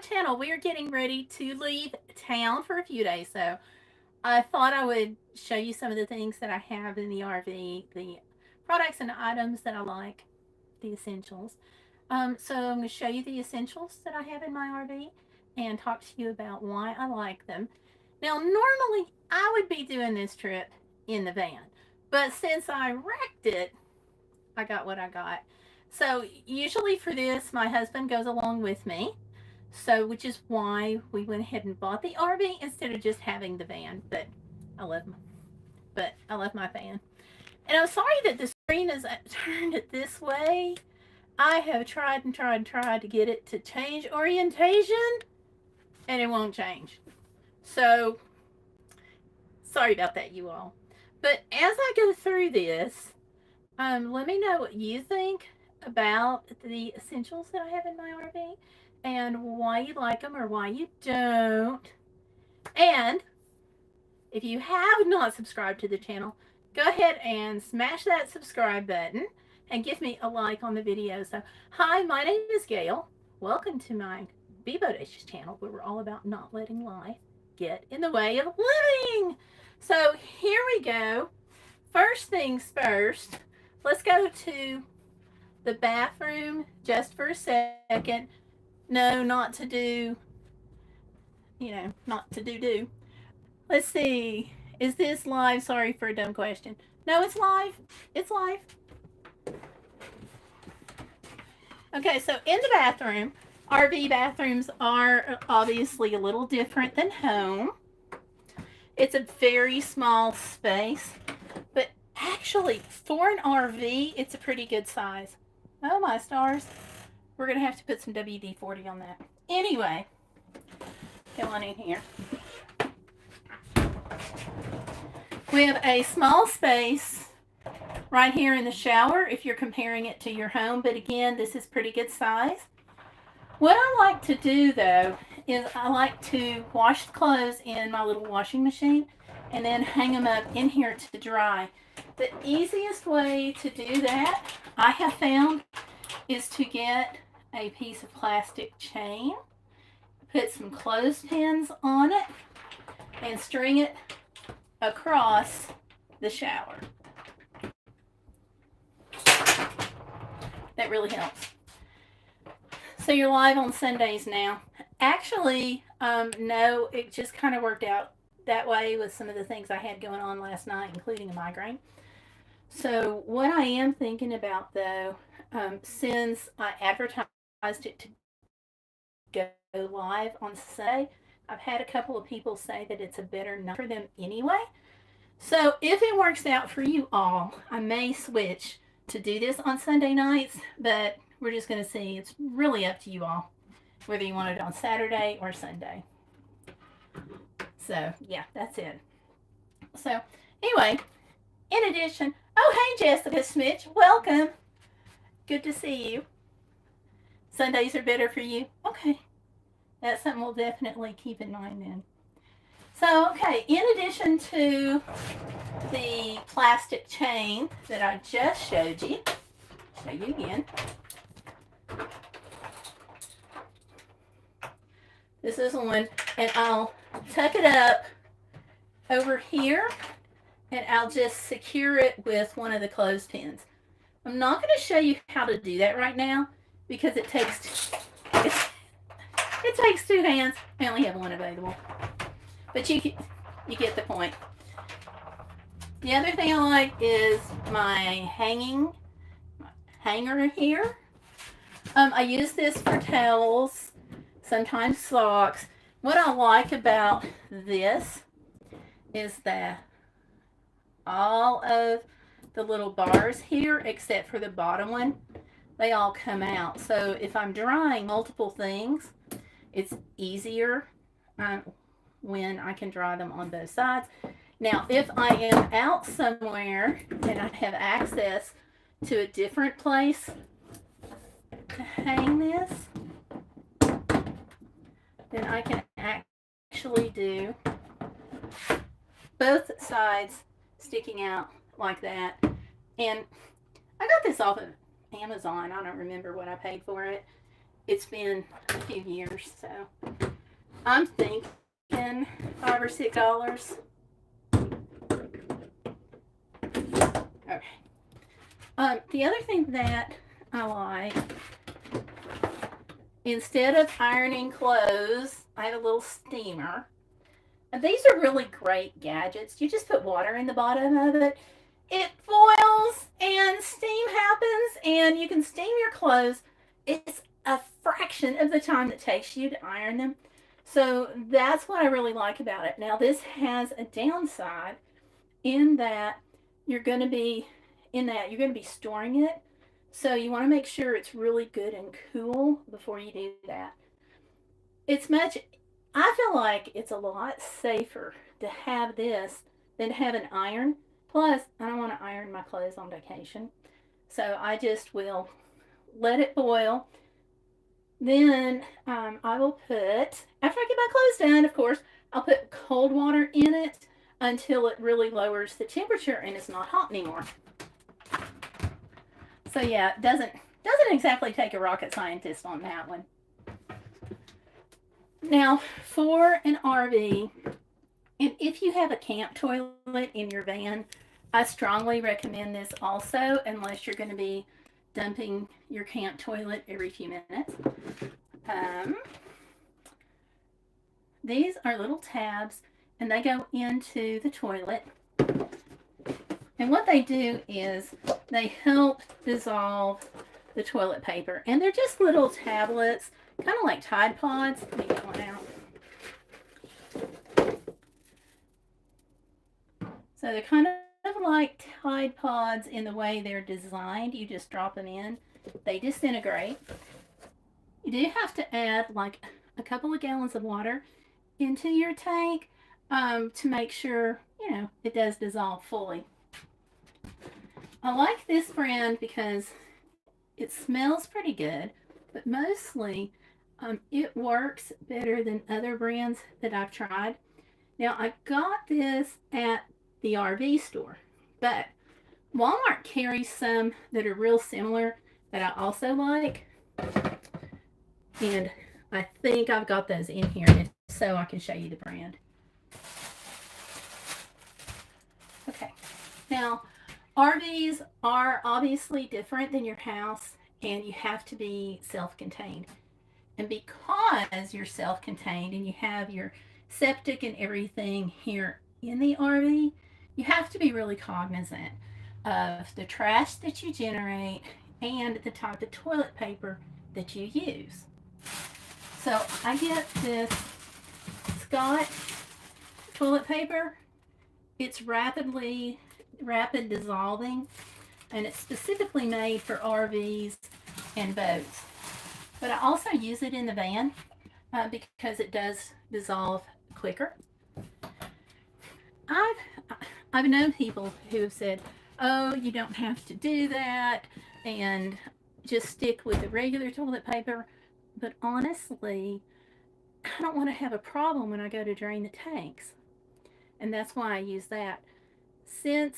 channel. We are getting ready to leave town for a few days, so I thought I would show you some of the things that I have in the RV, the products and items that I like, the essentials. So I'm going to show you the essentials that I have in my RV and talk to you about why I like them. Now, normally I would be doing this trip in the van, but since I wrecked it, I got what I got. So usually for this, my husband goes along with me. So, which is why we went ahead and bought the RV instead of just having the van. I love, my, but I love my van. And I'm sorry that the screen is turned this way. I have tried and tried and tried to get it to change orientation, and it won't change. So, sorry about that, you all. But as I go through this, let me know what you think about the essentials that I have in my RV and why you like them or why you don't. And if you have not subscribed to the channel, go ahead and smash that subscribe button and give me a like on the video. So, hi, my name is Gayle. Welcome to my Be Bodacious channel where we're all about not letting life get in the way of living. So, here we go. First things first, let's go to the bathroom just for a second. No, not to do, not to do. Let's see. Is this live? Sorry for a dumb question. No, it's live. It's live. Okay, so in the bathroom, RV bathrooms are obviously a little different than home. It's a very small space, but actually, for an RV, it's a pretty good size. Oh, my stars. We're going to have to put some WD-40 on that. Anyway, go on in here. We have a small space right here in the shower if you're comparing it to your home, but again, this is pretty good size. What I like to do though is I like to wash the clothes in my little washing machine and then hang them up in here to dry. The easiest way to do that, I have found, is to get a piece of plastic chain, put some clothespins on it, and string it across the shower. That really helps. So you're live on Sundays now. Actually, no, it just kind of worked out that way with some of the things I had going on last night, including a migraine. So what I am thinking about though, since I advertised it to go live on Sunday, I've had a couple of people say that it's a better night for them anyway. So if it works out for you all, I may switch to do this on Sunday nights, but we're just going to see. It's really up to you all, whether you want it on Saturday or Sunday. So, yeah, that's it. So, anyway, in addition, oh, hey, Jessica Smith, welcome. Good to see you. Sundays are better for you? Okay. That's something we'll definitely keep in mind then. So, okay, in addition to the plastic chain that I just showed you, show you again. This is one, and I'll tuck it up over here, and I'll just secure it with one of the clothespins. I'm not going to show you how to do that right now because it takes two hands. I only have one available, but you get the point. The other thing I like is my hanger here. I use this for towels, sometimes socks. What I like about this is that all of the little bars here, except for the bottom one, they all come out. So if I'm drying multiple things, it's easier when I can dry them on both sides. Now, if I am out somewhere and I have access to a different place to hang this, then I can actually do both sides sticking out like that. And I got this off of Amazon. I don't remember what I paid for it. it's been a few years, so I'm thinking $5 or $6. Okay. The other thing that I like, instead of ironing clothes, I have a little steamer. And these are really great gadgets. You just put water in the bottom of it. It boils and steam happens, and you can steam your clothes. It's a fraction of the time it takes you to iron them. So that's what I really like about it. Now, this has a downside in that you're going to be storing it. So you want to make sure it's really good and cool before you do that. It's much I feel like it's a lot safer to have this than to have an iron. Plus, I don't want to iron my clothes on vacation. So I just will let it boil. Then I will put, after I get my clothes done, of course, I'll put cold water in it until it really lowers the temperature and it's not hot anymore. So yeah, it doesn't exactly take a rocket scientist on that one. Now, for an RV, and if you have a camp toilet in your van, I strongly recommend this also, unless you're going to be dumping your camp toilet every few minutes. Um, these are little tabs, and they go into the toilet. And what they do is they help dissolve the toilet paper. And they're just little tablets, kind of like Tide Pods. Let me get one out. So they're kind of like Tide Pods in the way they're designed. You just drop them in. They disintegrate. You do have to add like a couple of gallons of water into your tank to make sure, it does dissolve fully. I like this brand because it smells pretty good, but mostly it works better than other brands that I've tried. Now, I got this at the RV store, but Walmart carries some that are real similar that I also like, and I think I've got those in here, if so I can show you the brand. Okay, now RVs are obviously different than your house, and you have to be self-contained. And because you're self-contained and you have your septic and everything here in the RV, you have to be really cognizant of the trash that you generate and the type of toilet paper that you use. So I get this Scott toilet paper. It's rapid dissolving, and it's specifically made for RVs and boats. But I also use it in the van because it does dissolve quicker. I've I've known people who have said, "Oh, you don't have to do that, and just stick with the regular toilet paper." But honestly, I don't want to have a problem when I go to drain the tanks, and that's why I use that. Since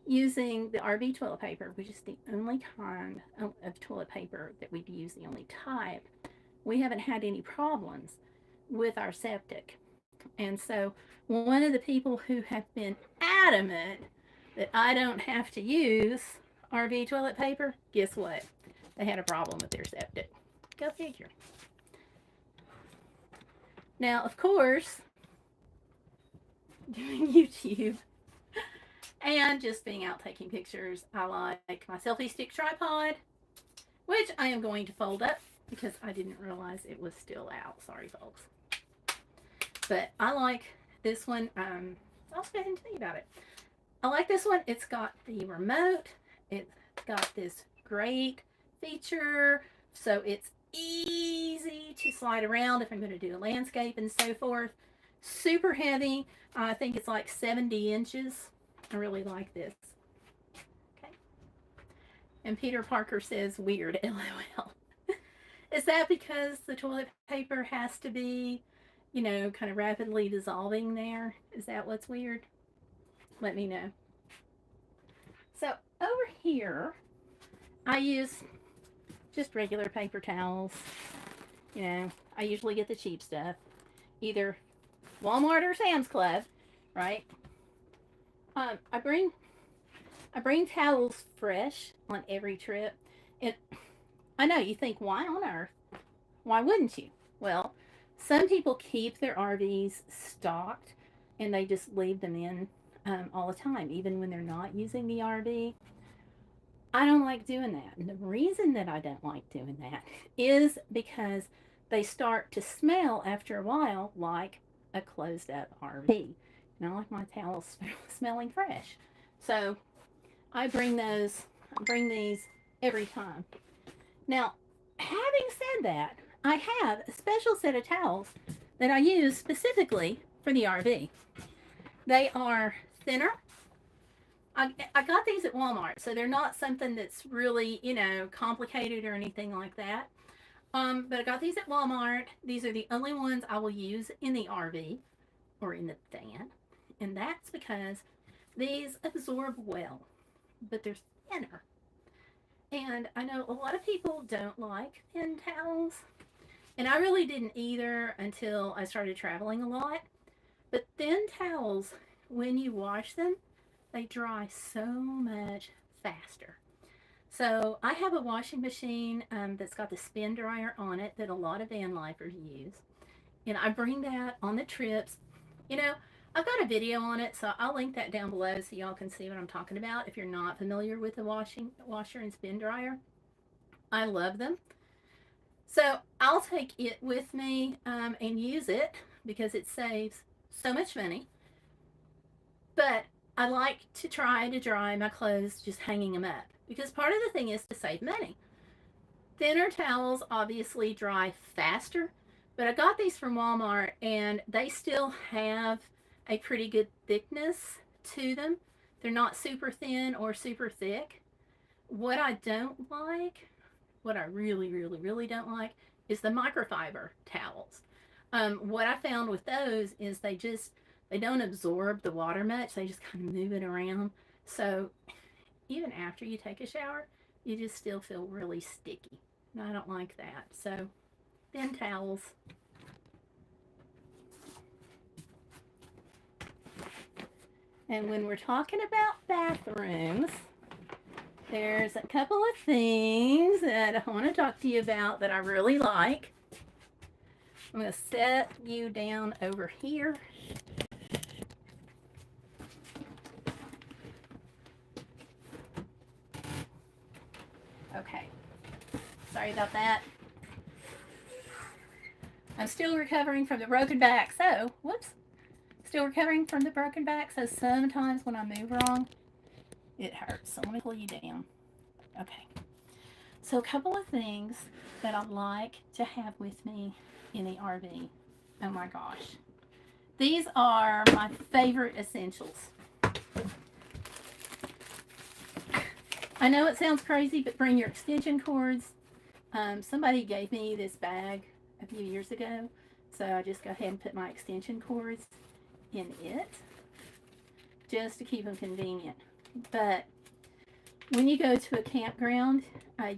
using the RV toilet paper, which is the only kind of toilet paper that we use, the only type, we haven't had any problems with our septic. And so, one of the people who have been adamant that I don't have to use RV toilet paper, guess what? They had a problem with their septic. Go figure. Now, of course, doing YouTube and just being out taking pictures, I like my selfie stick tripod, which I am going to fold up because I didn't realize it was still out. Sorry, folks. But I like this one. I'll go ahead and tell you about it. I like this one. It's got the remote. It's got this great feature. So it's easy to slide around if I'm going to do a landscape and so forth. Super heavy. I think it's like 70 inches. I really like this. Okay. And Peter Parker says weird, LOL. Is that because the toilet paper has to be, kind of rapidly dissolving there? Is that what's weird? Let me know. So over here, I use just regular paper towels. You know, I usually get the cheap stuff, either Walmart or Sam's Club, right? I bring towels fresh on every trip. And I know you think, why on earth? Why wouldn't you? Well, some people keep their RVs stocked and they just leave them in all the time, even when they're not using the RV. I don't like doing that. And the reason that I don't like doing that is because they start to smell after a while like a closed up RV. And I like my towels smelling fresh. So I bring these every time. Now, having said that, I have a special set of towels that I use specifically for the RV. They are thinner. I got these at Walmart, so they're not something that's really, complicated or anything like that. But I got these at Walmart. These are the only ones I will use in the RV or in the van. And that's because these absorb well, but they're thinner. And I know a lot of people don't like thin towels, and I really didn't either until I started traveling a lot. But thin towels, when you wash them, they dry so much faster. So I have a washing machine that's got the spin dryer on it that a lot of van lifers use. And I bring that on the trips. You know, I've got a video on it, so I'll link that down below so y'all can see what I'm talking about if you're not familiar with the washer and spin dryer. I love them. So I'll take it with me and use it because it saves so much money. But I like to try to dry my clothes just hanging them up because part of the thing is to save money. Thinner towels obviously dry faster, but I got these from Walmart and they still have a pretty good thickness to them. They're not super thin or super thick. What I don't like, what I really, really, really don't like, is the microfiber towels. What I found with those is they don't absorb the water much. They just kind of move it around. So even after you take a shower, you just still feel really sticky. And I don't like that. So thin towels. And when we're talking about bathrooms, there's a couple of things that I want to talk to you about that I really like. I'm going to set you down over here. Okay. Sorry about that. I'm still recovering from the broken back, so, whoops. Still recovering from the broken back, so sometimes when I move wrong, it hurts. So let me pull you down. Okay. So a couple of things that I like to have with me in the RV. Oh my gosh. These are my favorite essentials. I know it sounds crazy, but bring your extension cords. Somebody gave me this bag a few years ago, so I just go ahead and put my extension cords in it just to keep them convenient. But when you go to a campground,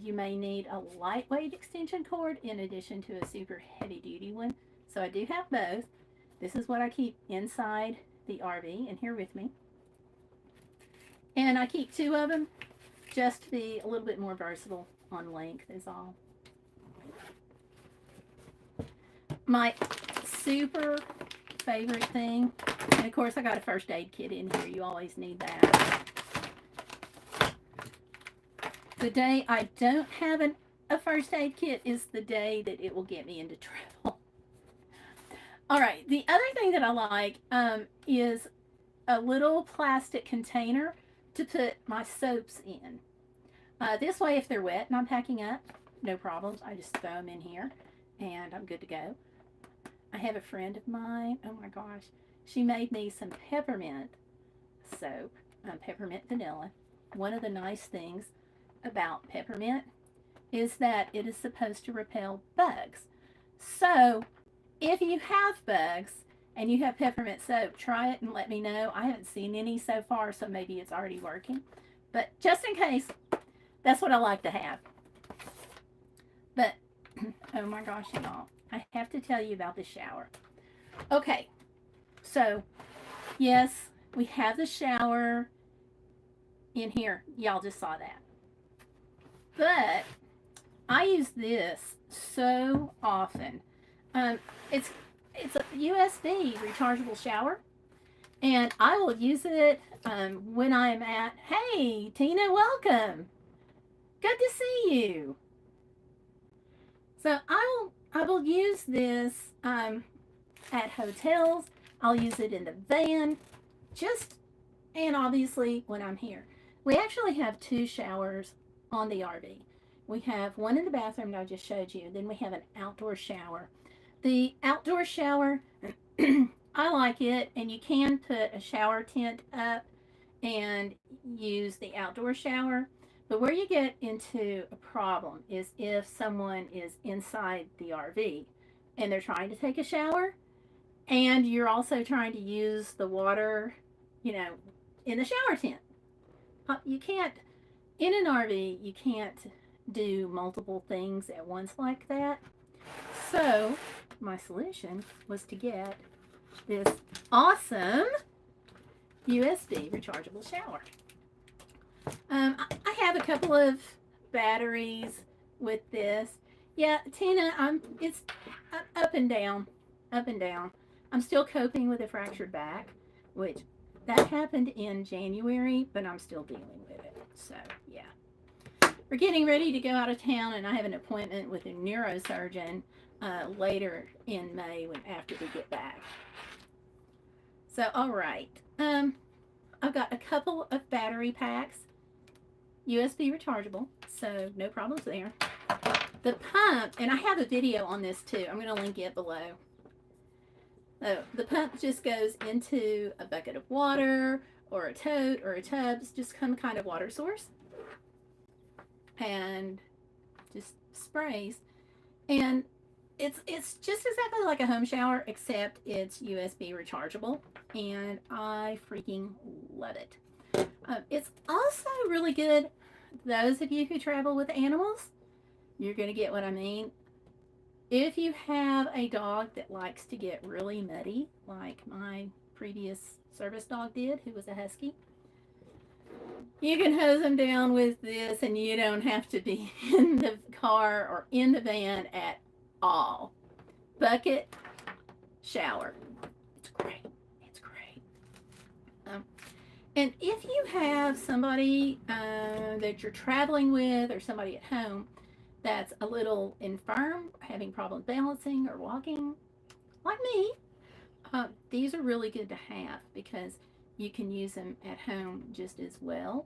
you may need a lightweight extension cord in addition to a super heavy duty one. So I do have both. This is what I keep inside the RV, and here with me. And I keep two of them just to be a little bit more versatile on length is all. My super favorite thing, and of course I got a first aid kit in here. You always need that. The day I don't have a first aid kit is the day that it will get me into trouble. All right, the other thing that I like is a little plastic container to put my soaps in. This way, if they're wet and I'm packing up, no problems. I just throw them in here and I'm good to go. I have a friend of mine, oh my gosh, she made me some peppermint soap, peppermint vanilla. One of the nice things about peppermint is that it is supposed to repel bugs. So if you have bugs and you have peppermint soap, try it and let me know. I haven't seen any so far, so maybe it's already working. But just in case, that's what I like to have. But, oh my gosh, y'all. I have to tell you about the shower. Okay, so, yes, we have the shower in here. Y'all just saw that. But I use this so often. Um, it's it's a USB rechargeable shower, and I will use it when I'm at. Hey, Tina, welcome. Good to see you. So I will use this at hotels. I'll use it in the van, just and obviously when I'm here. We actually have two showers on the RV. We have one in the bathroom that I just showed you. Then we have an outdoor shower. The outdoor shower, I like it, and you can put a shower tent up and use the outdoor shower. But where you get into a problem is if someone is inside the RV and they're trying to take a shower and you're also trying to use the water, you know, in the shower tent. You can't, in an RV, you can't do multiple things at once like that. So, my solution was to get this awesome USB rechargeable shower. I have a couple of batteries with this. Yeah, Tina, it's up and down, up and down. I'm still coping with a fractured back, which that happened in January, but I'm still dealing with it. So, yeah. We're getting ready to go out of town, and I have an appointment with a neurosurgeon later in May after we get back. So, all right. I've got a couple of battery packs, USB rechargeable, so no problems there. The pump, and I have a video on this too. I'm going to link it below. The pump just goes into a bucket of water or a tote or a tub, just some kind of water source, and just sprays. And it's just exactly like a home shower, except it's USB rechargeable, and I freaking love it. It's also really good. Those of you who travel with animals, you're going to get what I mean. If you have a dog that likes to get really muddy, like my previous service dog did, who was a husky, you can hose them down with this and you don't have to be in the car or in the van at all. Bucket, shower. It's great. It's great. And if you have somebody that you're traveling with or somebody at home that's a little infirm, having problems balancing or walking, like me, these are really good to have because you can use them at home just as well.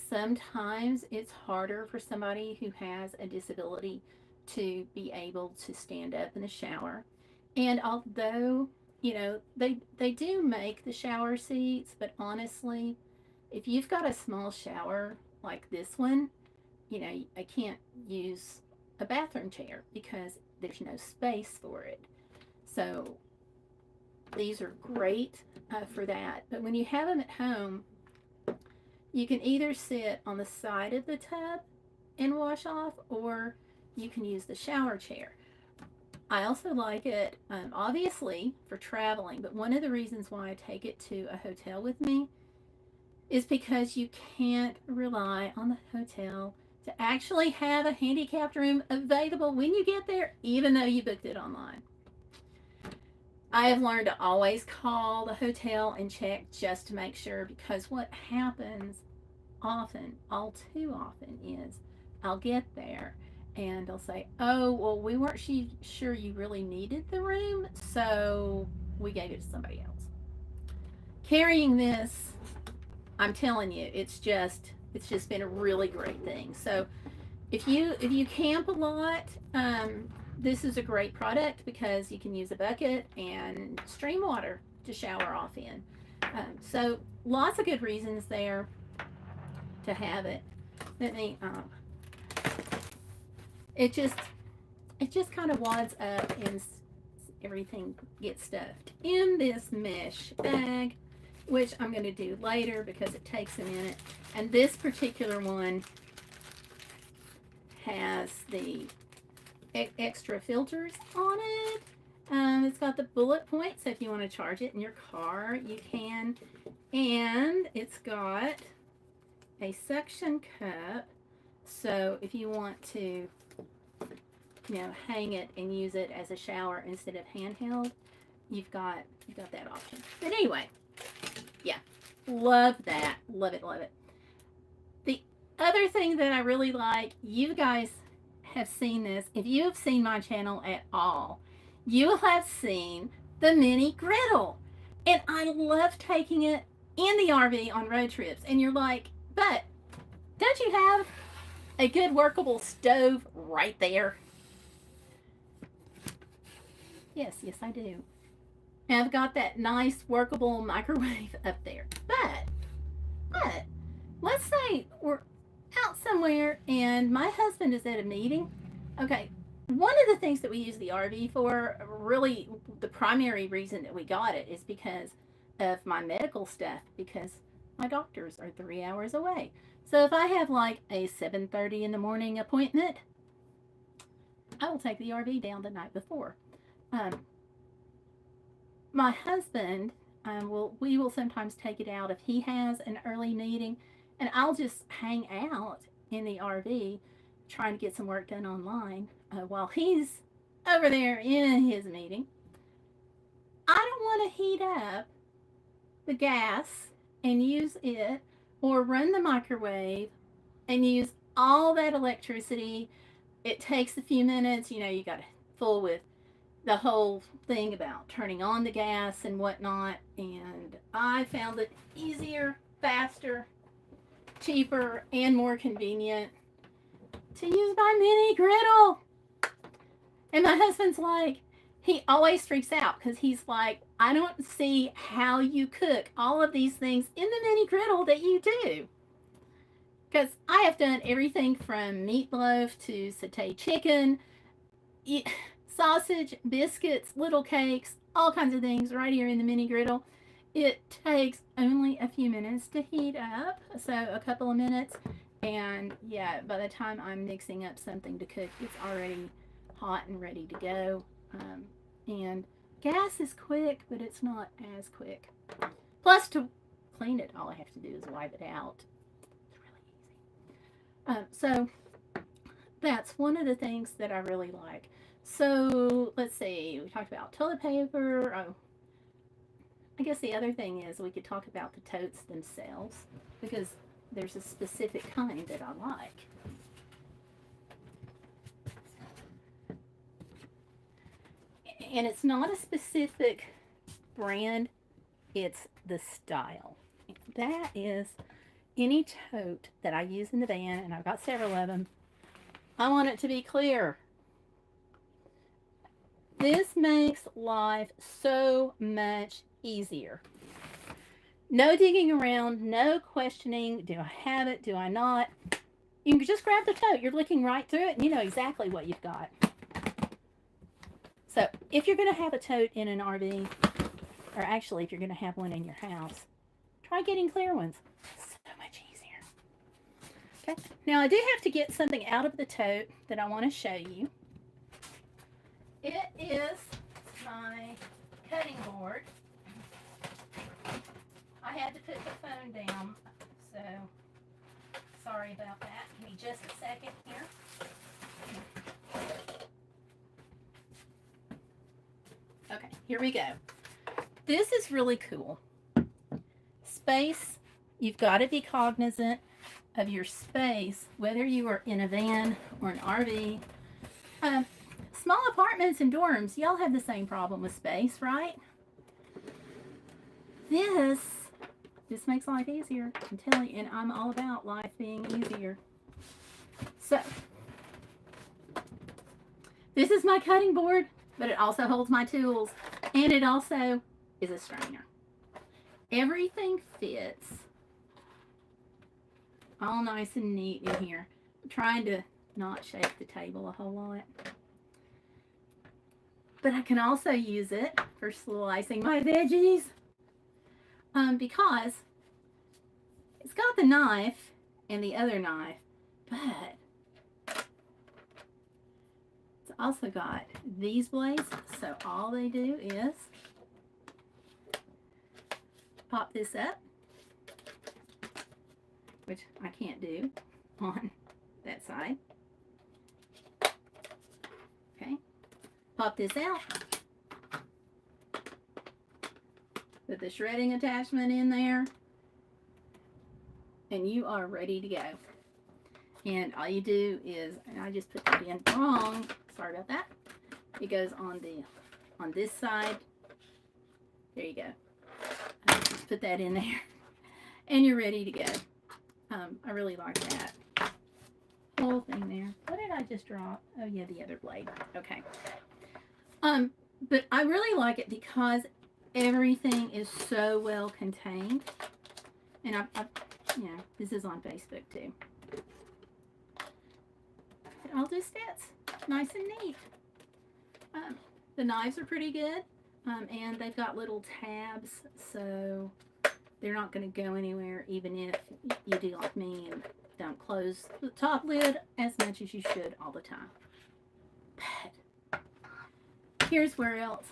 Sometimes it's harder for somebody who has a disability to be able to stand up in the shower. And although, they do make the shower seats, but honestly, if you've got a small shower like this one, I can't use a bathroom chair because there's no space for it. So these are great for that. But when you have them at home, you can either sit on the side of the tub and wash off, or you can use the shower chair. I also like it, obviously, for traveling, but one of the reasons why I take it to a hotel with me is because you can't rely on the hotel to actually have a handicapped room available when you get there, even though you booked it online. I have learned to always call the hotel and check just to make sure, because what happens often, all too often, is I'll get there and they'll say, oh, well, we weren't sure you really needed the room, so we gave it to somebody else. Carrying this, I'm telling you, it's just been a really great thing. So if you camp a lot, this is a great product because you can use a bucket and stream water to shower off in. So lots of good reasons there to have it. Let me it just kind of wads up and everything gets stuffed in this mesh bag, which I'm going to do later because it takes a minute. And this particular one has the extra filters on it. It's got the bullet point, so if you want to charge it in your car, you can. And it's got a suction cup, so if you want to, hang it and use it as a shower instead of handheld, you've got that option. But anyway, yeah, love that, love it, love it. The other thing that I really like, you guys have seen this. If you have seen my channel at all, you have seen the mini griddle. And I love taking it in the RV on road trips. And you're like, but don't you have a good workable stove right there? Yes, I do. And I've got that nice workable microwave up there. But let's say we're out somewhere and my husband is at a meeting. Okay, one of the things that we use the RV for, really the primary reason that we got it, is because of my medical stuff, because my doctors are 3 hours away. So if I have like a 7:30 in the morning appointment, I will take the RV down the night before. My husband we will sometimes take it out if he has an early meeting, and I'll just hang out in the RV trying to get some work done online while he's over there in his meeting. I don't want to heat up the gas and use it, or run the microwave and use all that electricity. It takes a few minutes, you got to fool with the whole thing about turning on the gas and whatnot. And I found it easier, faster, cheaper, and more convenient to use my mini griddle. And my husband's like, he always freaks out because he's like, I don't see how you cook all of these things in the mini griddle that you do. Because I have done everything from meatloaf to sauteed chicken, sausage, biscuits, little cakes, all kinds of things right here in the mini griddle. It takes only a few minutes to heat up, so a couple of minutes. And yeah, by the time I'm mixing up something to cook, it's already hot and ready to go. And gas is quick, but it's not as quick. Plus, to clean it, all I have to do is wipe it out. It's really easy. So that's one of the things that I really like. So let's see, we talked about toilet paper. Oh, I guess the other thing is we could talk about the totes themselves, because there's a specific kind that I like. And it's not a specific brand, it's the style. That is any tote that I use in the van, and I've got several of them. I want it to be clear. This makes life so much easier. No digging around, no questioning, do I have it, do I not? You can just grab the tote. You're looking right through it and you know exactly what you've got. So if you're going to have a tote in an RV, or actually if you're going to have one in your house, try getting clear ones. So much easier. Okay, now I do have to get something out of the tote that I want to show you. It is my cutting board. I had to put the phone down, so sorry about that. Give me just a second here. Okay, here we go. This is really cool. Space, you've got to be cognizant of your space, whether you are in a van or an RV. Small apartments and dorms, y'all have the same problem with space, right? This makes life easier, I'm telling you, and I'm all about life being easier. So, this is my cutting board, but it also holds my tools, and it also is a strainer. Everything fits all nice and neat in here. I'm trying to not shake the table a whole lot. But I can also use it for slicing my veggies, because it's got the knife and the other knife, but it's Also got these blades. So all they do is pop this up, which I can't do on that side. Okay. Pop this out. Put the shredding attachment in there. And you are ready to go. And all you do is, and I just put that in wrong. Sorry about that. It goes on this side. There you go. Just put that in there. And you're ready to go. I really like that whole thing there. What did I just drop? Oh yeah, the other blade. Okay. But I really like it because everything is so well contained. And you know, this is on Facebook too. It all just fits nice and neat. The knives are pretty good, and they've got little tabs, so they're not going to go anywhere, even if you do like me and don't close the top lid as much as you should all the time. But here's where else.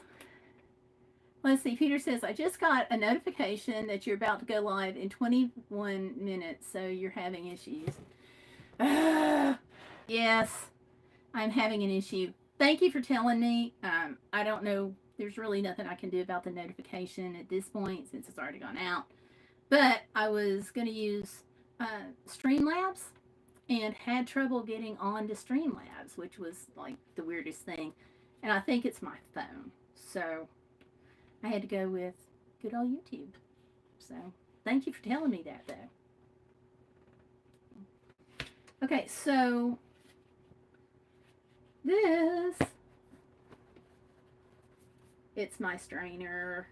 Let's see, Peter says, I just got a notification that you're about to go live in 21 minutes, so you're having issues. Yes, I'm having an issue. Thank you for telling me. I don't know, there's really nothing I can do about the notification at this point since it's already gone out. But I was going to use Streamlabs and had trouble getting on to Streamlabs, which was like the weirdest thing. And I think it's my phone. So I had to go with good old YouTube. So thank you for telling me that, though. Okay, so this, it's my strainer.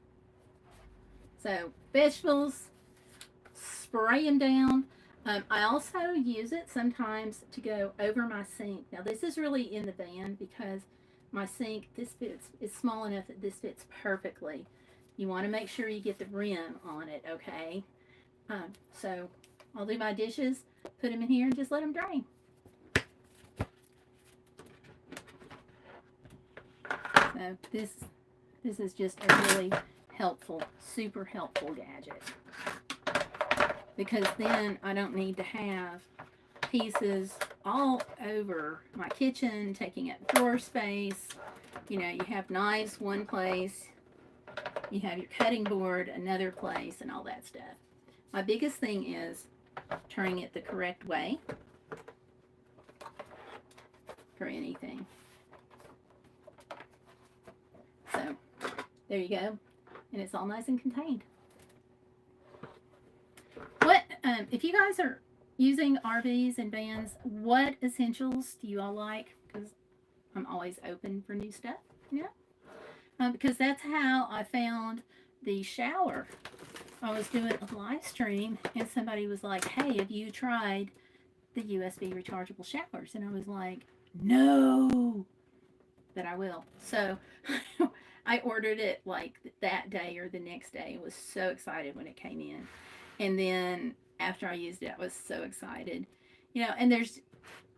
So vegetables, spray them down. I also use it sometimes to go over my sink. Now this is really in the van because my sink, this fits, is small enough that this fits perfectly. You want to make sure you get the rim on it, okay? So I'll do my dishes, put them in here, and just let them drain. So this is just a really helpful, super helpful gadget. Because then I don't need to have pieces all over my kitchen, taking up drawer space. You know, you have knives one place, you have your cutting board another place, and all that stuff. My biggest thing is turning it the correct way for anything. So there you go, and it's all nice and contained. What if you guys are using RVs and vans, what essentials do you all like? Because I'm always open for new stuff, you know? Because that's how I found the shower. I was doing a live stream and somebody was like, hey, have you tried the USB rechargeable showers? And I was like, no, but I will. So I ordered it like that day or the next day. I was so excited when it came in. And then after I used it, I was so excited. You know, and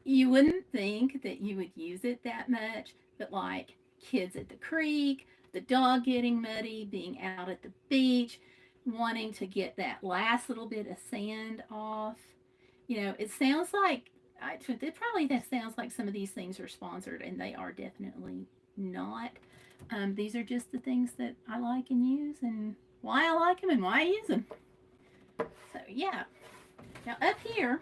you wouldn't think that you would use it that much, but like kids at the creek, the dog getting muddy, being out at the beach, wanting to get that last little bit of sand off. You know, it sounds like, that sounds like some of these things are sponsored, and they are definitely not. These are just the things that I like and use, and why I like them and why I use them. So yeah, now up here,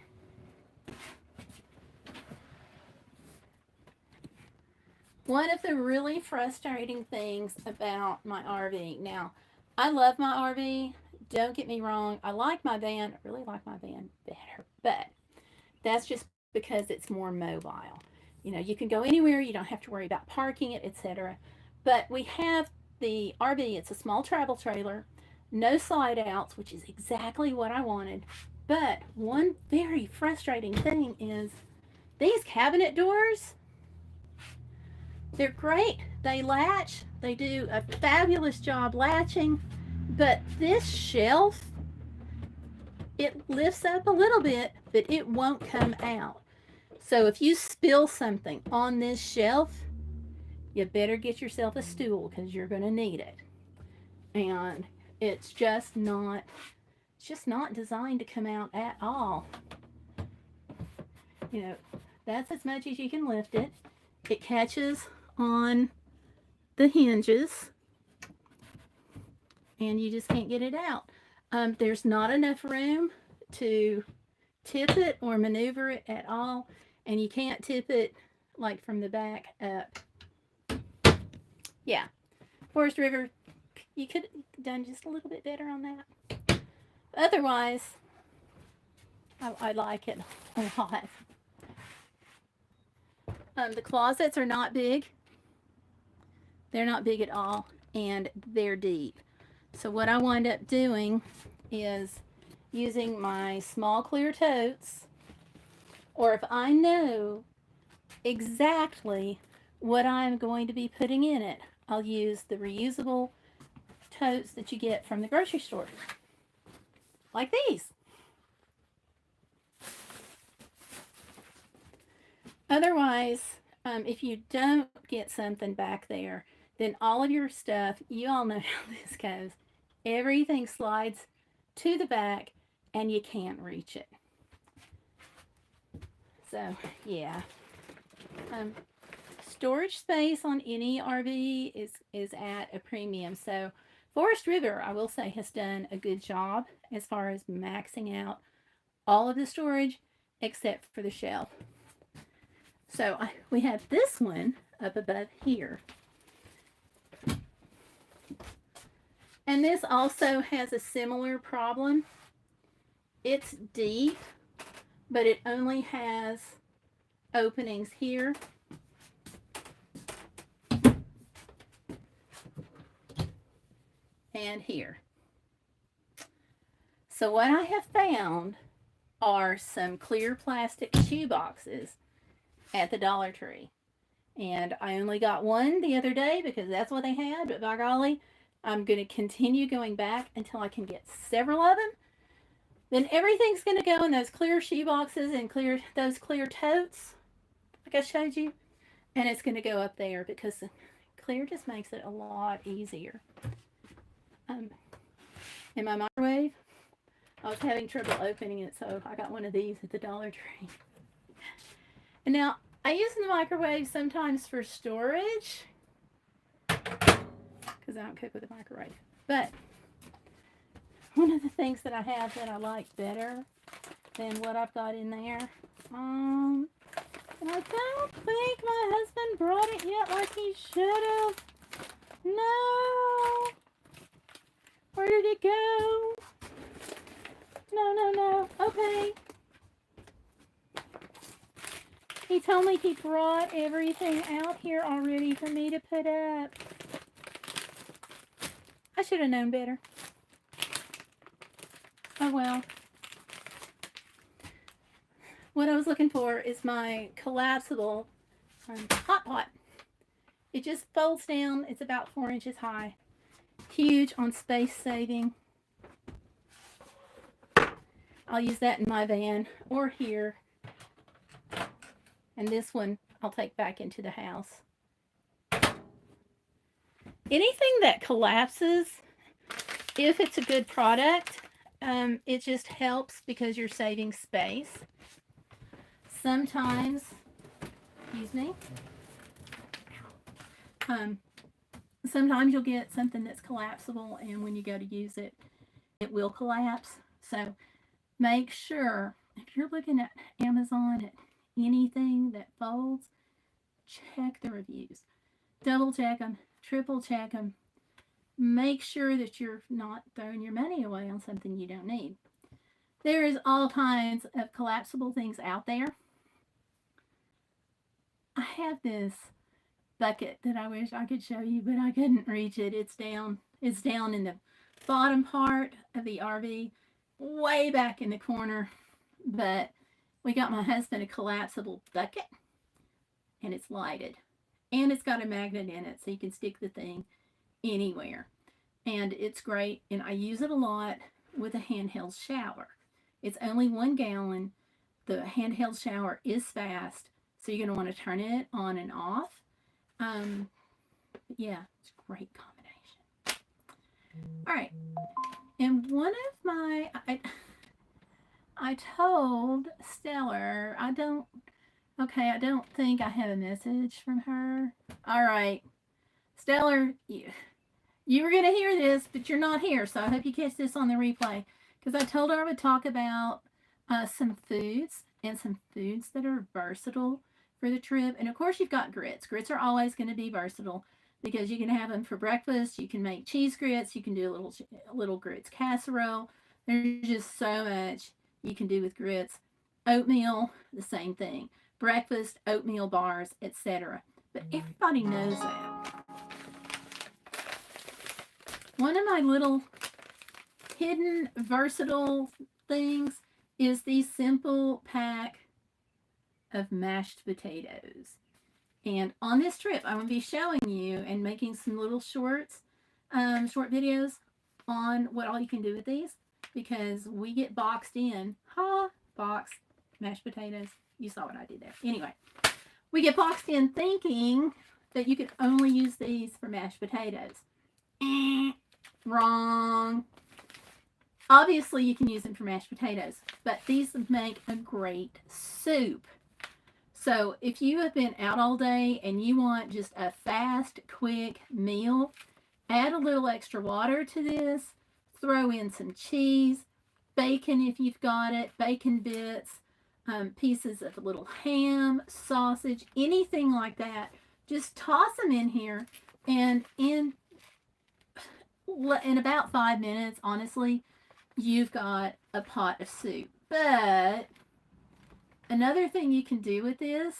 one of the really frustrating things about my RV, now I love my RV, don't get me wrong, I like my van, I really like my van better, but that's just because it's more mobile. You know, you can go anywhere, you don't have to worry about parking it, etc. But we have the RV, it's a small travel trailer, no slide outs, which is exactly what I wanted. But one very frustrating thing is these cabinet doors, they're great. They latch, they do a fabulous job latching, but this shelf, it lifts up a little bit, but it won't come out. So if you spill something on this shelf, you better get yourself a stool because you're going to need it. And it's just not designed to come out at all. You know, that's as much as you can lift it. It catches on the hinges and you just can't get it out. There's not enough room to tip it or maneuver it at all, and you can't tip it like from the back up. Yeah, Forest River, you could have done just a little bit better on that. Otherwise, I like it a lot. The closets are not big. They're not big at all, and they're deep. So what I wind up doing is using my small clear totes, or if I know exactly what I'm going to be putting in it, I'll use the reusable totes that you get from the grocery store, like these. Otherwise, if you don't get something back there, then all of your stuff, you all know how this goes. Everything slides to the back and you can't reach it. So, yeah. Storage space on any RV is at a premium. So, Forest River, I will say, has done a good job as far as maxing out all of the storage except for the shelf. So we have this one up above here. And this also has a similar problem. It's deep, but it only has openings here and here. So what I have found are some clear plastic shoe boxes at the Dollar Tree. And I only got one the other day because that's what they had, but by golly, I'm going to continue going back until I can get several of them. Then everything's going to go in those clear shoe boxes and those clear totes, like I showed you, and it's going to go up there because clear just makes it a lot easier. In my microwave, I was having trouble opening it, so I got one of these at the Dollar Tree. And now, I use the microwave sometimes for storage because I don't cook with a microwave. But one of the things that I have that I like better than what I've got in there, and I don't think my husband brought it yet like he should have. No. Where did it go? No. Okay. He told me he brought everything out here already for me to put up. I should have known better. Oh well. What I was looking for is my collapsible hot pot. It just folds down. It's about 4 inches high. Huge on space saving. I'll use that in my van or here. And this one I'll take back into the house. Anything that collapses, if it's a good product, it just helps because you're saving space. Sometimes, excuse me, sometimes you'll get something that's collapsible, and when you go to use it, it will collapse. So make sure, if you're looking at Amazon at anything that folds, check the reviews. Double check them, triple check them. Make sure that you're not throwing your money away on something you don't need. There is all kinds of collapsible things out there. I have this bucket that I wish I could show you, but I couldn't reach it. It's down in the bottom part of the RV, way back in the corner. But we got my husband a collapsible bucket, and it's lighted. And it's got a magnet in it, so you can stick the thing anywhere. And it's great, and I use it a lot with a handheld shower. It's only 1 gallon. The handheld shower is fast, so you're going to want to turn it on and off. But yeah, it's a great combination. All right. And one of I told Stellar, I don't think I have a message from her. All right. Stellar, you were going to hear this, but you're not here, so I hope you catch this on the replay. Because I told her I would talk about some foods and some foods that are versatile for the trip. And of course, you've got grits. Grits are always going to be versatile because you can have them for breakfast. You can make cheese grits. You can do a little grits casserole. There's just so much you can do with grits. Oatmeal, the same thing. Breakfast, oatmeal bars, etc. But everybody knows that. One of my little hidden versatile things is the simple pack of mashed potatoes. And on this trip, I'm going to be showing you and making some little short videos on what all you can do with these because we get boxed in. Boxed mashed potatoes. You saw what I did there. Anyway, we get boxed in thinking that you could only use these for mashed potatoes. Wrong. Obviously, you can use them for mashed potatoes, but these make a great soup. So if you have been out all day and you want just a fast, quick meal, add a little extra water to this, throw in some cheese, bacon if you've got it, bacon bits, pieces of a little ham, sausage, anything like that. Just toss them in here, and in about 5 minutes, honestly, you've got a pot of soup. But another thing you can do with this,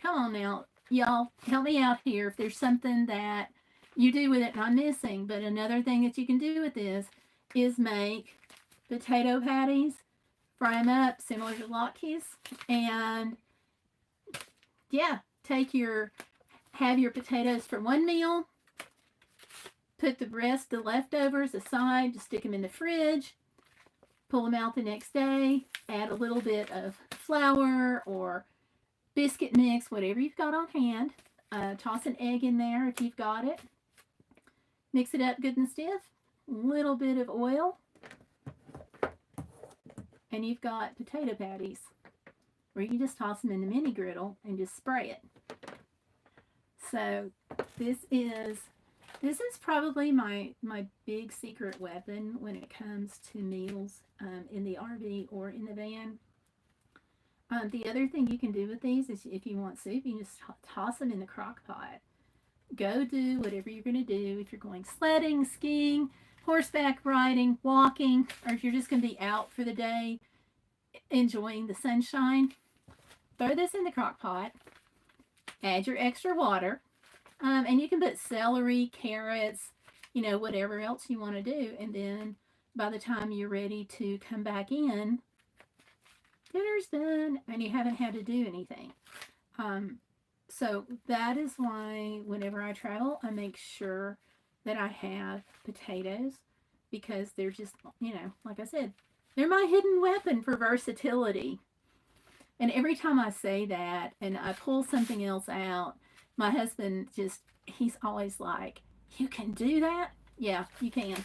come on now, y'all, help me out here if there's something that you do with it and I'm missing. But another thing that you can do with this is make potato patties, fry them up similar to latkes, and yeah, have your potatoes for one meal, put the leftovers aside, just stick them in the fridge, pull them out the next day, add a little bit of flour or biscuit mix, whatever you've got on hand. Toss an egg in there if you've got it. Mix it up good and stiff. A little bit of oil. And you've got potato patties where you just toss them in the mini griddle and just spray it. So this is probably my big secret weapon when it comes to meals in the RV or in the van. The other thing you can do with these is if you want soup, you just toss them in the crock pot. Go do whatever you're going to do. If you're going sledding, skiing, horseback riding, walking, or if you're just going to be out for the day enjoying the sunshine, throw this in the crock pot, add your extra water, and you can put celery, carrots, whatever else you want to do. And then by the time you're ready to come back in, dinner's done and you haven't had to do anything. So that is why whenever I travel, I make sure that I have potatoes because they're just, like I said, they're my hidden weapon for versatility. And every time I say that and I pull something else out, my husband he's always like, you can do that? Yeah, you can.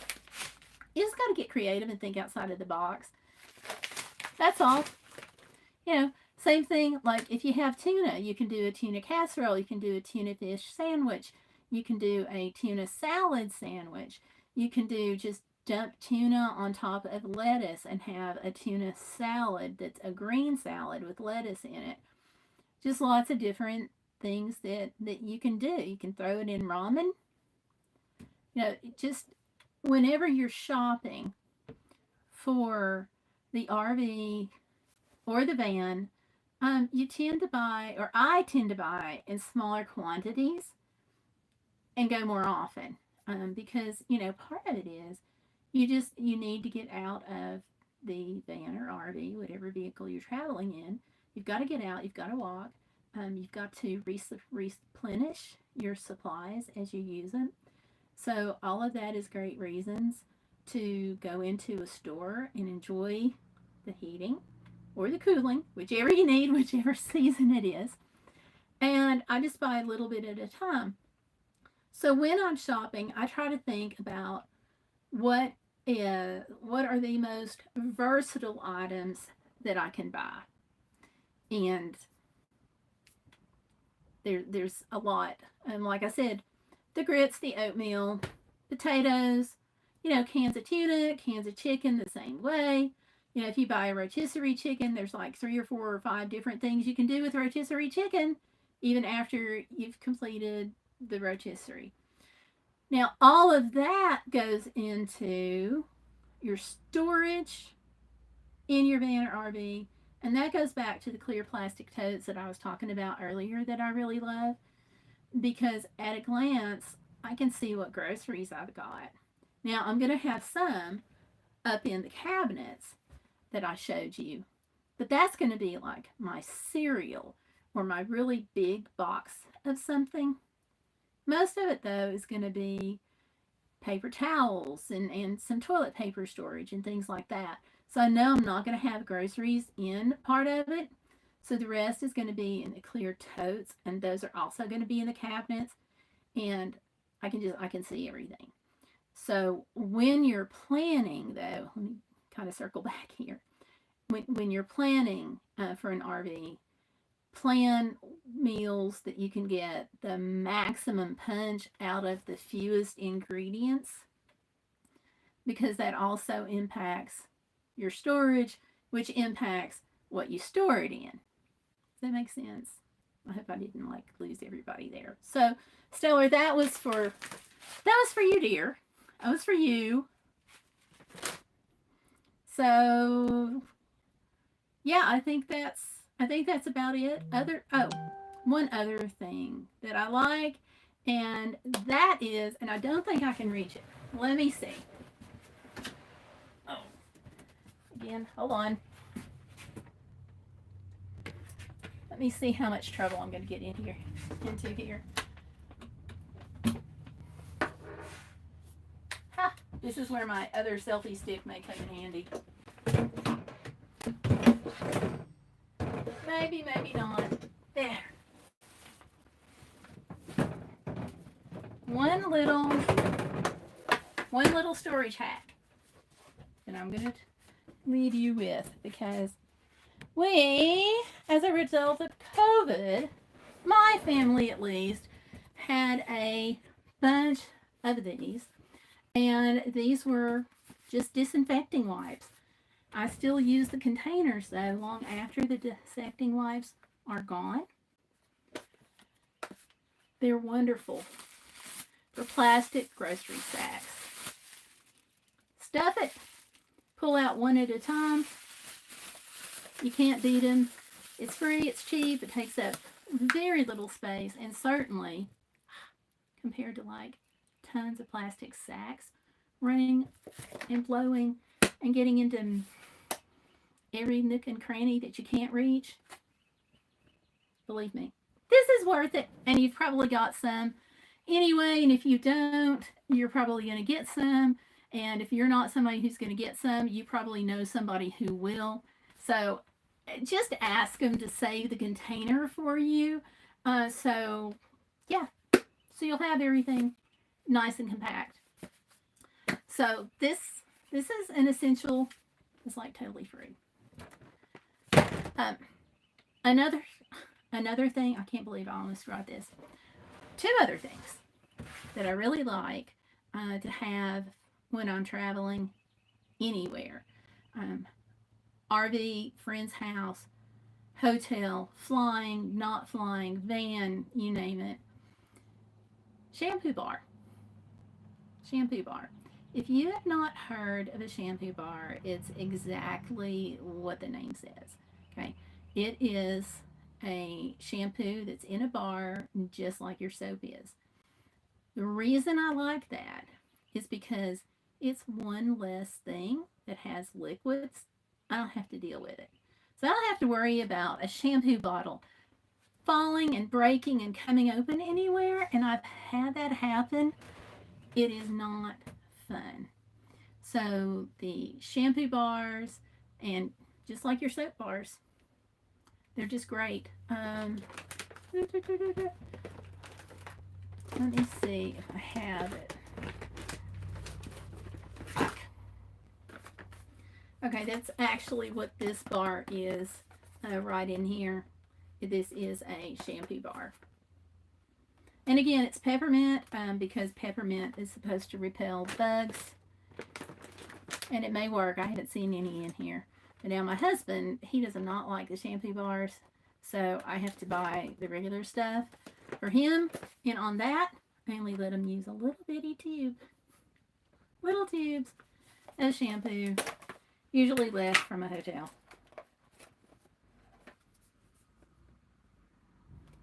You just got to get creative and think outside of the box. That's all. Same thing, like if you have tuna, you can do a tuna casserole, you can do a tuna fish sandwich, you can do a tuna salad sandwich, you can do just dump tuna on top of lettuce and have a tuna salad that's a green salad with lettuce in it. Just lots of different things that you can do. You can throw it in ramen. Just whenever you're shopping for the RV or the van, you tend to buy, or I tend to buy in smaller quantities and go more often. Because, part of it is you need to get out of the van or RV, whatever vehicle you're traveling in. You've got to get out, you've got to walk, you've got to replenish your supplies as you use them. So all of that is great reasons to go into a store and enjoy the heating or the cooling, whichever you need, whichever season it is. And I just buy a little bit at a time. So when I'm shopping, I try to think about what what are the most versatile items that I can buy, and there's a lot. And like I said, the grits, the oatmeal, potatoes, cans of tuna, cans of chicken the same way. If you buy a rotisserie chicken, there's like 3 or 4 or 5 different things you can do with rotisserie chicken, even after you've completed the rotisserie. Now, all of that goes into your storage in your van or RV, and that goes back to the clear plastic totes that I was talking about earlier that I really love, because at a glance, I can see what groceries I've got. Now, I'm going to have some up in the cabinets that I showed you, but that's going to be like my cereal or my really big box of something. Most of it, though, is going to be paper towels and some toilet paper storage and things like that. So I know I'm not going to have groceries in part of it. So the rest is going to be in the clear totes, and those are also going to be in the cabinets. And I can see everything. So when you're planning, though, let me kind of circle back here. When you're planning for an RV, plan meals that you can get the maximum punch out of the fewest ingredients, because that also impacts your storage, which impacts what you store it in. Does that make sense? I hope I didn't like lose everybody there. So, Stellar, that was for you, dear. That was for you. So, yeah, I think that's about it. One other thing that I like, and that is, and I don't think I can reach it. Let me see. Oh, again, hold on. Let me see how much trouble I'm going to get into here. Ha! This is where my other selfie stick may come in handy. Maybe, maybe not. There. One little storage hack that I'm going to leave you with, because we, as a result of COVID, my family at least, had a bunch of these, and these were just disinfecting wipes. I still use the containers though long after the disinfecting wipes are gone. They're wonderful for plastic grocery sacks. Stuff it. Pull out one at a time. You can't beat them. It's free, it's cheap, it takes up very little space, and certainly compared to like tons of plastic sacks running and blowing and getting into every nook and cranny that you can't reach, believe me, this is worth it. And you've probably got some anyway, and if you don't, you're probably going to get some. And if you're not somebody who's going to get some, you probably know somebody who will. So just ask them to save the container for you. So yeah, so you'll have everything nice and compact. So this is an essential. It's like totally free. Another thing, I can't believe I almost forgot this. 2 other things that I really like to have when I'm traveling anywhere. RV, friend's house, hotel, flying, not flying, van, you name it. Shampoo bar. Shampoo bar. If you have not heard of a shampoo bar, it's exactly what the name says. Okay. It is a shampoo that's in a bar, just like your soap is. The reason I like that is because it's one less thing that has liquids. I don't have to deal with it. So I don't have to worry about a shampoo bottle falling and breaking and coming open anywhere. And I've had that happen. It is not fun. So the shampoo bars, and just like your soap bars, they're just great. Let me see if I have it. Okay, that's actually what this bar is right in here. This is a shampoo bar. And again, it's peppermint because peppermint is supposed to repel bugs. And it may work. I haven't seen any in here. But now my husband, he does not like the shampoo bars. So I have to buy the regular stuff for him. And on that, I only let him use a little bitty tube. Little tubes of shampoo. Usually left from a hotel.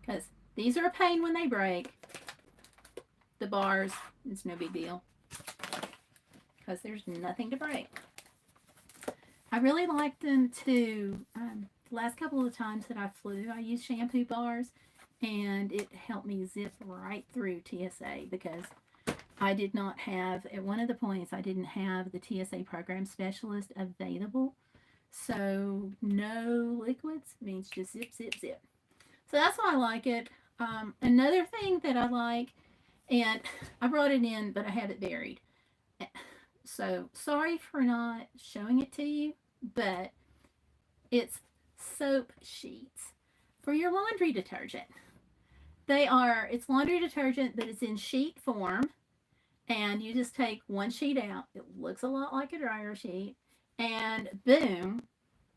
Because these are a pain when they break. The bars, it's no big deal. Because there's nothing to break. I really like them too. The last couple of times that I flew, I used shampoo bars. And it helped me zip right through TSA because I did not have, at one of the points, I didn't have the TSA program specialist available. So no liquids means just zip, zip, zip. So that's why I like it. Another thing that I like, and I brought it in, but I have it buried. So sorry for not showing it to you, but it's soap sheets for your laundry detergent. It's laundry detergent that is in sheet form, and you just take one sheet out. It looks a lot like a dryer sheet, and boom,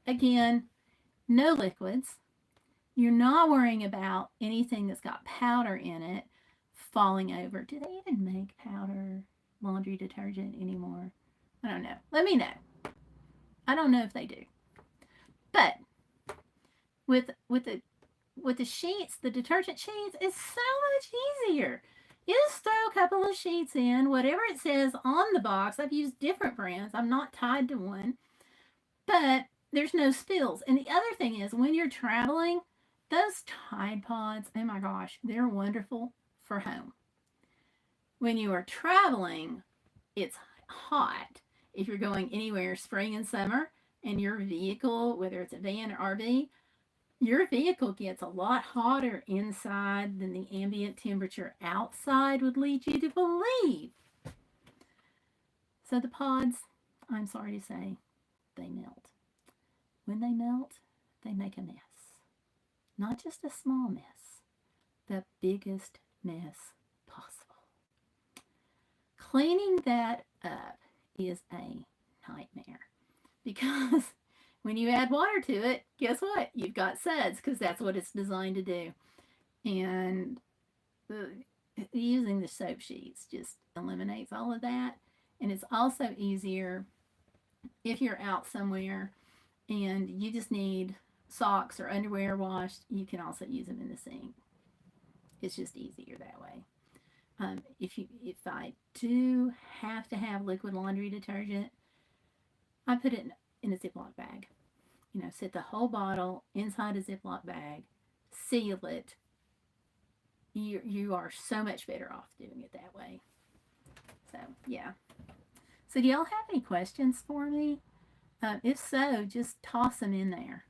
again, no liquids. You're not worrying about anything that's got powder in it falling over. Do they even make powder laundry detergent anymore? I don't know. Let me know. I don't know if they do. But with the sheets, the detergent sheets, it's so much easier. You just throw a couple of sheets in, whatever it says on the box. I've used different brands. I'm not tied to one. But there's no spills. And the other thing is, when you're traveling, those Tide Pods, oh my gosh, they're wonderful for home. When you are traveling, it's hot. If you're going anywhere spring and summer, and your vehicle, whether it's a van or RV, your vehicle gets a lot hotter inside than the ambient temperature outside would lead you to believe. So the pods, I'm sorry to say, they melt. When they melt, they make a mess. Not just a small mess, the biggest mess possible. Cleaning that up is a nightmare because when you add water to it, guess what? You've got suds because that's what it's designed to do. And using the soap sheets just eliminates all of that. And it's also easier if you're out somewhere and you just need socks or underwear washed, you can also use them in the sink. It's just easier that way. If I do have to have liquid laundry detergent, I put it in a Ziploc bag. Set the whole bottle inside a Ziploc bag, seal it. You are so much better off doing it that way. So, yeah. So, do y'all have any questions for me? If so, just toss them in there.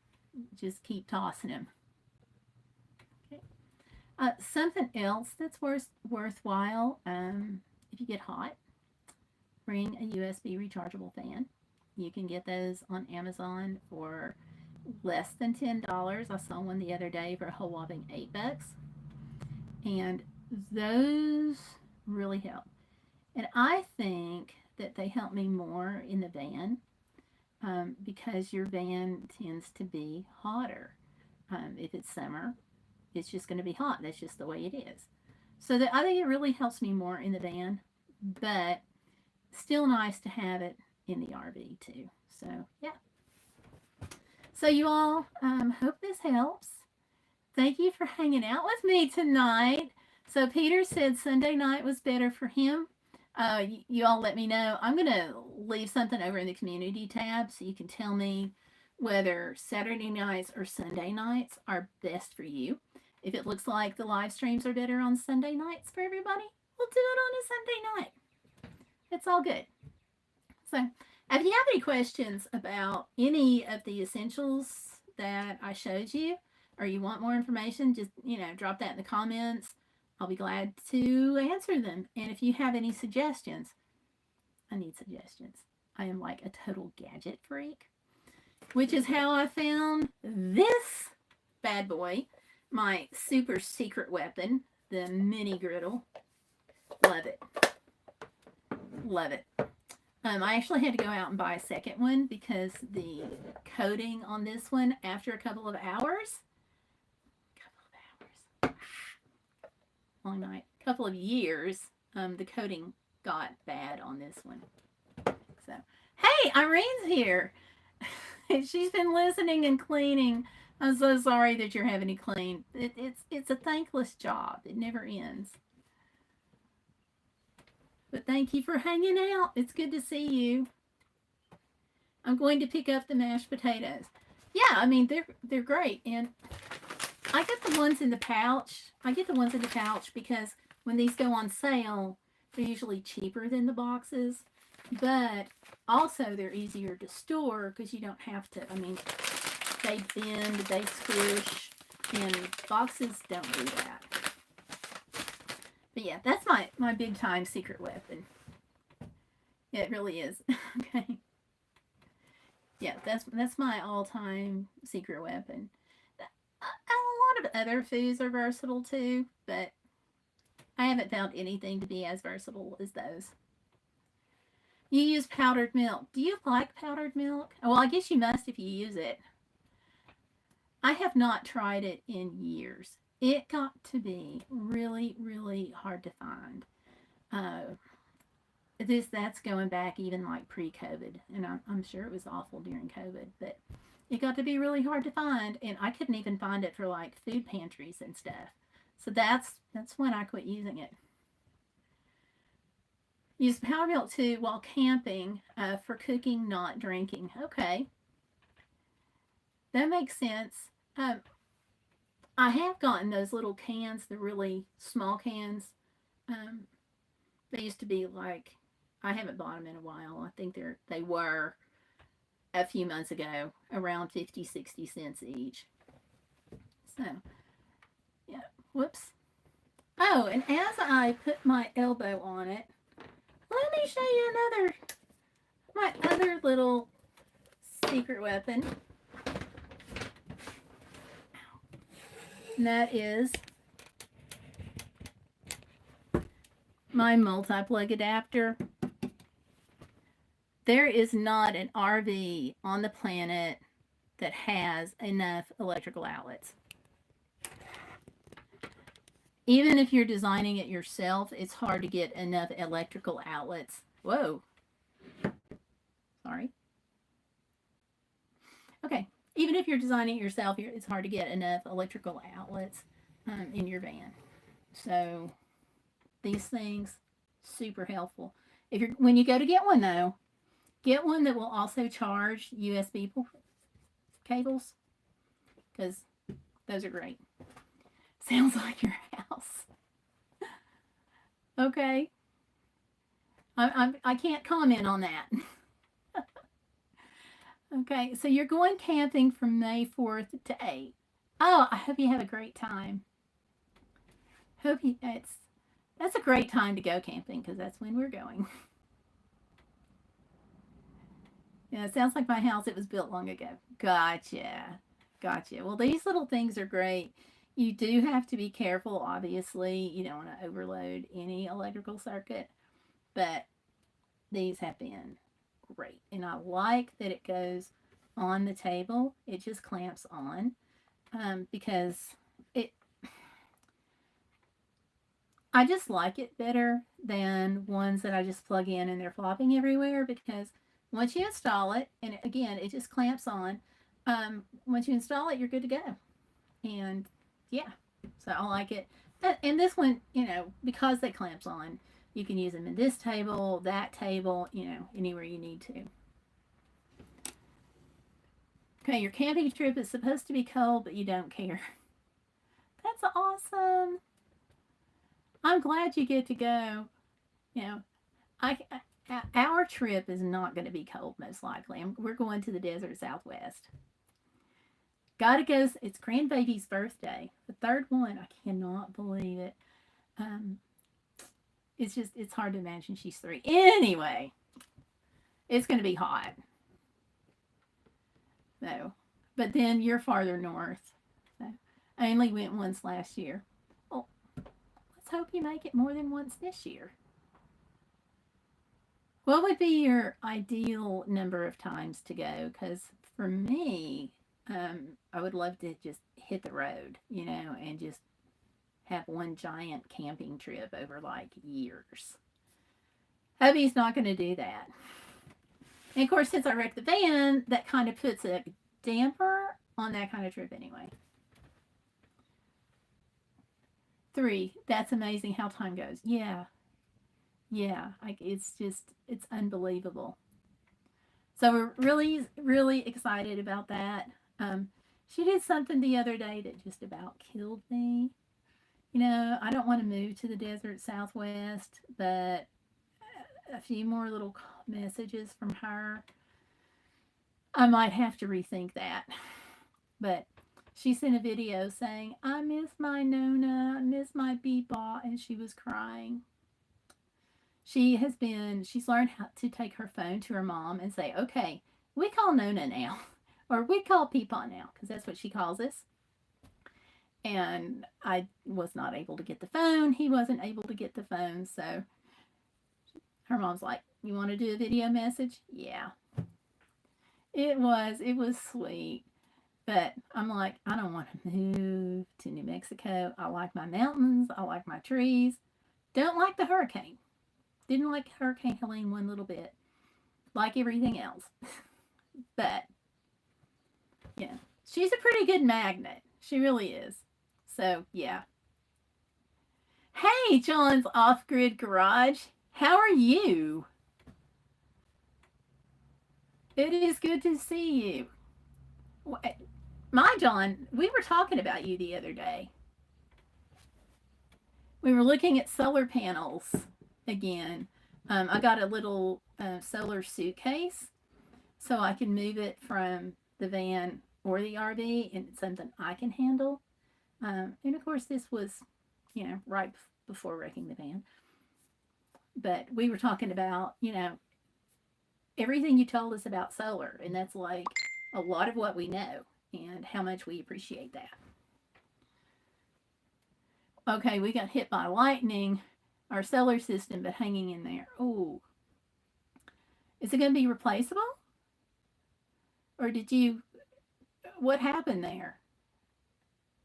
Just keep tossing them. Okay. Something else that's worthwhile, if you get hot, bring a USB rechargeable fan. You can get those on Amazon for less than $10. I saw one the other day for a whole whopping $8. And those really help. And I think that they help me more in the van because your van tends to be hotter. If it's summer, it's just going to be hot. That's just the way it is. So I think it really helps me more in the van, but still nice to have it in the RV too. So, yeah. So, you all, hope this helps. Thank you for hanging out with me tonight. So, Peter said Sunday night was better for him. You all let me know. I'm going to leave something over in the community tab so you can tell me whether Saturday nights or Sunday nights are best for you. If it looks like the live streams are better on Sunday nights for everybody, we'll do it on a Sunday night. It's all good. So, if you have any questions about any of the essentials that I showed you, or you want more information, just, drop that in the comments. I'll be glad to answer them. And if you have any suggestions, I need suggestions. I am like a total gadget freak, which is how I found this bad boy, my super secret weapon, the mini griddle. Love it. Love it. I actually had to go out and buy a second one because the coating on this one, after a long night, couple of years, the coating got bad on this one. So, hey, Irene's here. She's been listening and cleaning. I'm so sorry that you're having to clean. It's a thankless job. It never ends. But thank you for hanging out. It's good to see you. I'm going to pick up the mashed potatoes. Yeah, I mean they're great, and I get the ones in the pouch. I get the ones in the pouch because when these go on sale, they're usually cheaper than the boxes, but also they're easier to store because you don't have to. I mean, they bend, they squish, and boxes don't do that. But yeah, that's my big time secret weapon. Yeah, it really is. Okay. Yeah, that's my all time secret weapon. A lot of other foods are versatile too, but I haven't found anything to be as versatile as those. You use powdered milk. Do you like powdered milk? Well, I guess you must if you use it. I have not tried it in years. It got to be really, really hard to find. Uh, that's going back even like pre-COVID, and I'm sure it was awful during COVID, but it got to be really hard to find, and I couldn't even find it for like food pantries and stuff. So that's when I quit using it. Use powder milk too while camping for cooking, not drinking. Okay, that makes sense. I have gotten those little cans, the really small cans. Um, they used to be like, I haven't bought them in a while. I think they were a few months ago around 50, 60 cents each. So, yeah. Whoops. Oh, and as I put my elbow on it, let me show you my other little secret weapon. And that is my multi-plug adapter. There is not an RV on the planet that has enough electrical outlets. Even if you're designing it yourself, it's hard to get enough electrical outlets. Whoa. Sorry. Okay. Even if you're designing it yourself, it's hard to get enough electrical outlets in your van. So these things, super helpful. When you go to get one though, get one that will also charge USB cables because those are great. Sounds like your house. Okay. I can't comment on that. Okay, so you're going camping from May 4th to 8th. Oh, I hope you have a great time. That's a great time to go camping because that's when we're going. Yeah, it sounds like my house. It was built long ago. Gotcha. Gotcha. Well, these little things are great. You do have to be careful, obviously. You don't want to overload any electrical circuit, but these have been great. And I like that it goes on the table. It just clamps on because it. I just like it better than ones that I just plug in and they're flopping everywhere because once you install it, and again, it just clamps on. Once you install it, you're good to go. And yeah, so I like it. And this one, because they clamps on, you can use them in this table, that table, anywhere you need to. Okay, your camping trip is supposed to be cold, but you don't care. That's awesome. I'm glad you get to go. You know, I our trip is not going to be cold, most likely. We're going to the desert Southwest. Gotta go. It's grandbaby's birthday, the third one. I cannot believe it. Um, it's hard to imagine she's 3. Anyway, it's going to be hot. So, but then you're farther north. So, I only went once last year. Well, let's hope you make it more than once this year. What would be your ideal number of times to go? Because for me, I would love to just hit the road, and just have one giant camping trip over like years. Hubby's not going to do that. And of course, since I wrecked the van, that kind of puts a damper on that kind of trip anyway. 3, that's amazing how time goes. Yeah, yeah. It's unbelievable. So we're really, really excited about that. Um, she did something the other day that just about killed me. I don't want to move to the desert Southwest, but a few more little messages from her, I might have to rethink that. But she sent a video saying, I miss my Nona, I miss my Beepaw, and she was crying. She's learned how to take her phone to her mom and say, okay, we call Nona now, or we call Peepaw now, because that's what she calls us. And I was not able to get the phone. He wasn't able to get the phone. So her mom's like, you want to do a video message? Yeah. It was sweet. But I'm like, I don't want to move to New Mexico. I like my mountains. I like my trees. Don't like the hurricane. Didn't like Hurricane Helene one little bit. Like everything else. But, yeah. She's a pretty good magnet. She really is. So, yeah. Hey, John's Off Grid Garage. How are you? It is good to see you. My John, we were talking about you the other day. We were looking at solar panels again. I got a little solar suitcase so I can move it from the van or the RV, and it's something I can handle. And of course, this was, right before wrecking the van. But we were talking about, everything you told us about solar, and that's like a lot of what we know and how much we appreciate that. Okay, we got hit by lightning, our solar system, but hanging in there. Oh, is it going to be replaceable? Or what happened there?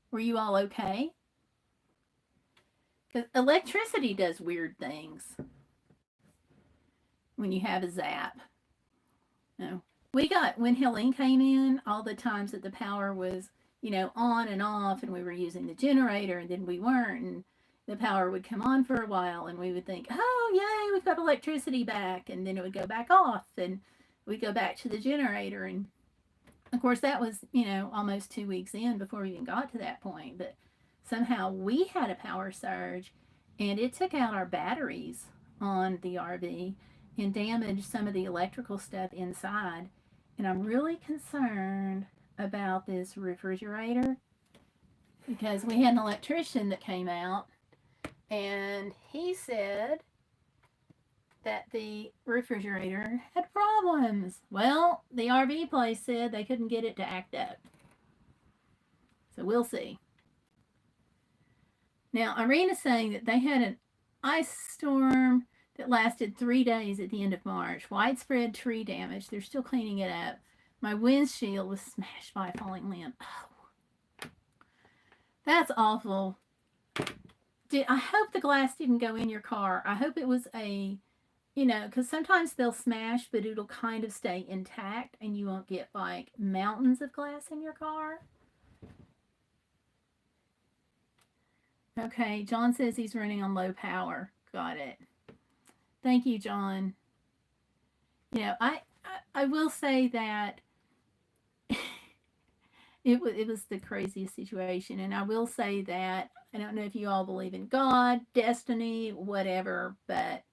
Were you all okay? Because electricity does weird things when you have a zap. No. We got, when Helene came in, all the times that the power was, on and off, and we were using the generator, and then we weren't, and the power would come on for a while, and we would think, oh, yay, we've got electricity back, and then it would go back off, and we'd go back to the generator, and of course, that was, almost 2 weeks in before we even got to that point. But somehow we had a power surge and it took out our batteries on the RV and damaged some of the electrical stuff inside. And I'm really concerned about this refrigerator because we had an electrician that came out and he said that the refrigerator had problems. Well, the RV place said they couldn't get it to act up. So we'll see. Now, Irina's saying that they had an ice storm that lasted 3 days at the end of March. Widespread tree damage. They're still cleaning it up. My windshield was smashed by a falling limb. Oh, that's awful. I hope the glass didn't go in your car. I hope it was because sometimes they'll smash, but it'll kind of stay intact and you won't get like mountains of glass in your car. Okay, John says he's running on low power. Got it. Thank you, John. I will say that it was the craziest situation, and I will say that I don't know if you all believe in God, destiny, whatever, but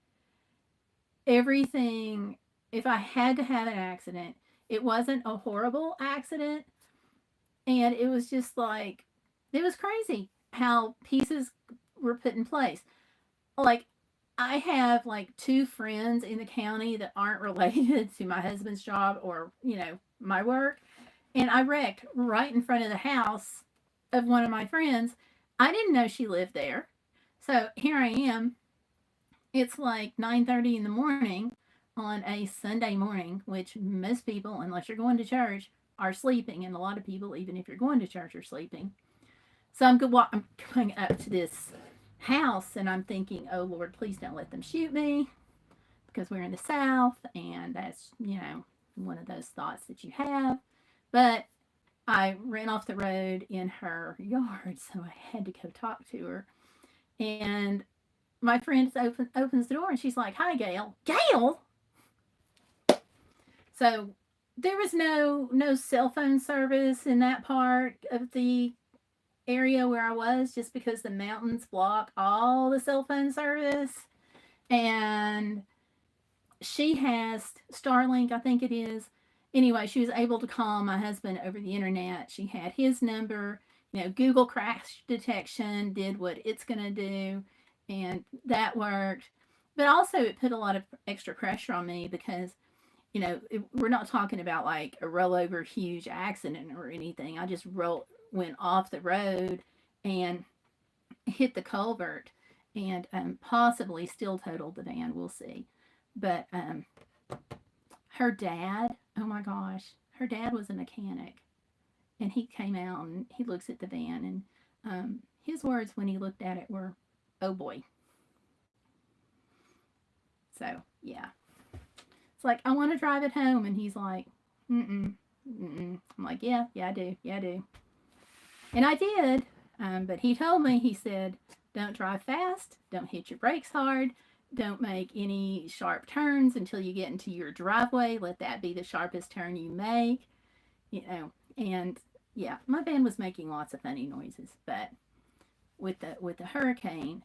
everything, if I had to have an accident, it wasn't a horrible accident, and it was just like it was crazy how pieces were put in place. Like, I have like two friends in the county that aren't related to my husband's job or, my work. And I wrecked right in front of the house of one of my friends. I didn't know she lived there. So here I am. It's like 9:30 in the morning on a Sunday morning, which most people, unless you're going to church, are sleeping. And a lot of people, even if you're going to church, are sleeping. So I'm going up to this house and I'm thinking, oh Lord, please don't let them shoot me because we're in the South. And that's, one of those thoughts that you have. But I ran off the road in her yard, so I had to go talk to her. And my friend opens the door and she's like, "Hi, Gayle." Gayle. So there was no cell phone service in that part of the area where I was, just because the mountains block all the cell phone service. And she has Starlink, I think it is. Anyway, she was able to call my husband over the internet. She had his number. Google crash detection did what it's going to do, and that worked. But also, it put a lot of extra pressure on me because, we're not talking about like a rollover huge accident or anything. I just went off the road and hit the culvert and possibly still totaled the van. We'll see. But her dad, oh my gosh, her dad was a mechanic. And he came out and he looks at the van. And his words when he looked at it were, "Oh boy." So, yeah. It's like, "I want to drive it home." And he's like, "Mm-mm, mm-mm." I'm like, "Yeah, yeah, I do. Yeah, I do." And I did. But he told me, he said, "Don't drive fast. Don't hit your brakes hard. Don't make any sharp turns until you get into your driveway. Let that be the sharpest turn you make." And yeah, my van was making lots of funny noises. But with the hurricane,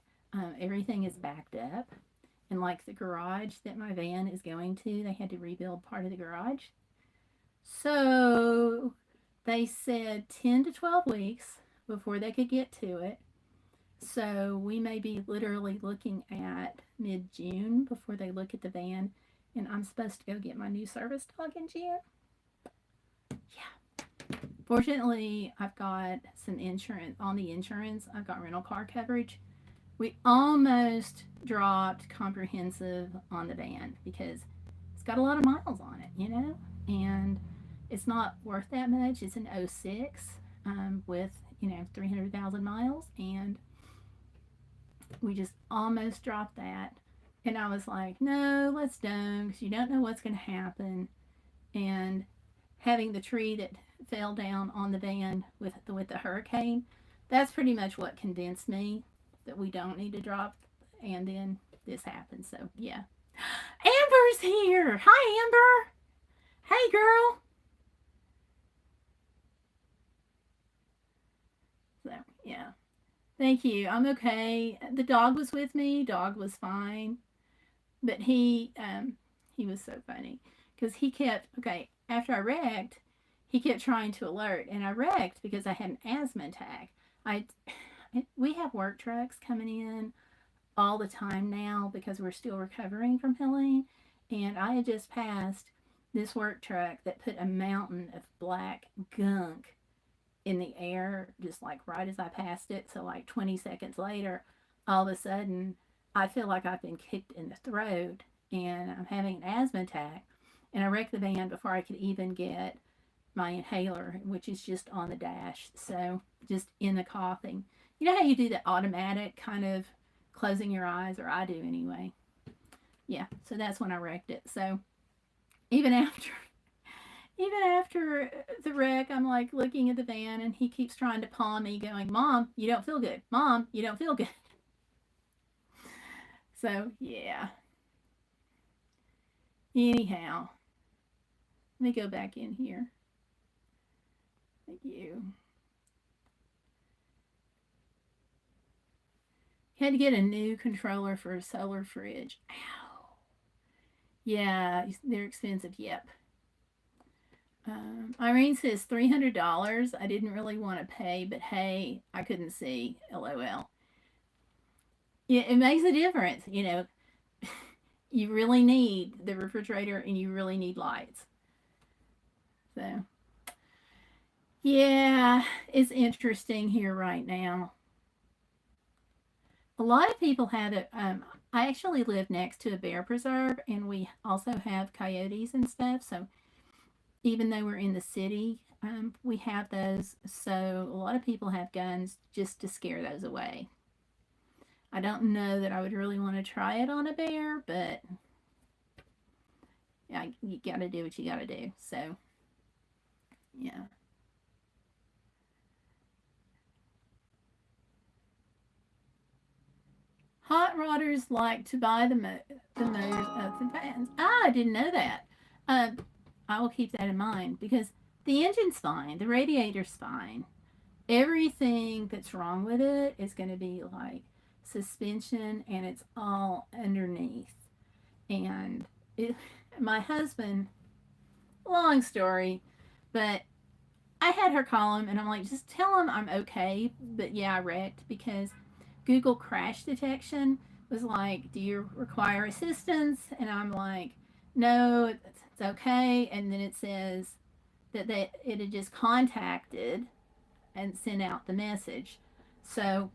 everything is backed up. And like the garage that my van is going to, they had to rebuild part of the garage. So they said 10 to 12 weeks before they could get to it. So we may be literally looking at mid-June before they look at the van. And I'm supposed to go get my new service dog in June. Yeah. Fortunately, I've got some insurance. On the insurance, I've got rental car coverage. We almost dropped comprehensive on the van because it's got a lot of miles on it, and it's not worth that much. It's an '06 with 300,000 miles, and we just almost dropped that. And I was like, no, let's don't, because you don't know what's going to happen. And having the tree that fell down on the van with the hurricane, that's pretty much what convinced me that we don't need to drop. And then this happened. So yeah, Amber's here. Hi, Amber. Hey, girl. So yeah, thank you. I'm okay. The dog was with me. Dog was fine, but he was so funny because he kept, okay, after I wrecked, he kept trying to alert, and I wrecked because I had an asthma attack. I we have work trucks coming in all the time now because we're still recovering from Helene, and I had just passed this work truck that put a mountain of black gunk in the air, just like right as I passed it. So like 20 seconds later, all of a sudden, I feel like I've been kicked in the throat and I'm having an asthma attack. And I wrecked the van before I could even get my inhaler, which is just on the dash. So just in the coughing. You know how you do the automatic kind of closing your eyes, or I do anyway. Yeah, so that's when I wrecked it. So even after even after the wreck, I'm like looking at the van and he keeps trying to paw me, going, "Mom, you don't feel good. Mom, you don't feel good." So yeah. Anyhow, let me go back in here. Thank you. Had to get a new controller for a solar fridge. Ow. Yeah, they're expensive. Yep. Irene says $300. I didn't really want to pay, but hey, I couldn't see. LOL. it makes a difference. You really need the refrigerator and you really need lights. So, yeah, it's interesting here right now. A lot of people have it. I actually live next to a bear preserve, and we also have coyotes and stuff. So even though we're in the city, we have those. So a lot of people have guns just to scare those away. I don't know that I would really want to try it on a bear, but yeah, you got to do what you got to do. So yeah. Hot rodders like to buy the motors of the fans. Ah, I didn't know that. Um, I will keep that in mind because the engine's fine, the radiator's fine. Everything that's wrong with it is going to be like suspension, and it's all underneath. And it, my husband, long story, but I had her call him, and I'm like, just tell him I'm okay. But yeah, I wrecked because Google crash detection was like, do you require assistance? And I'm like, no, it's okay. And then it says that it had just contacted and sent out the message. So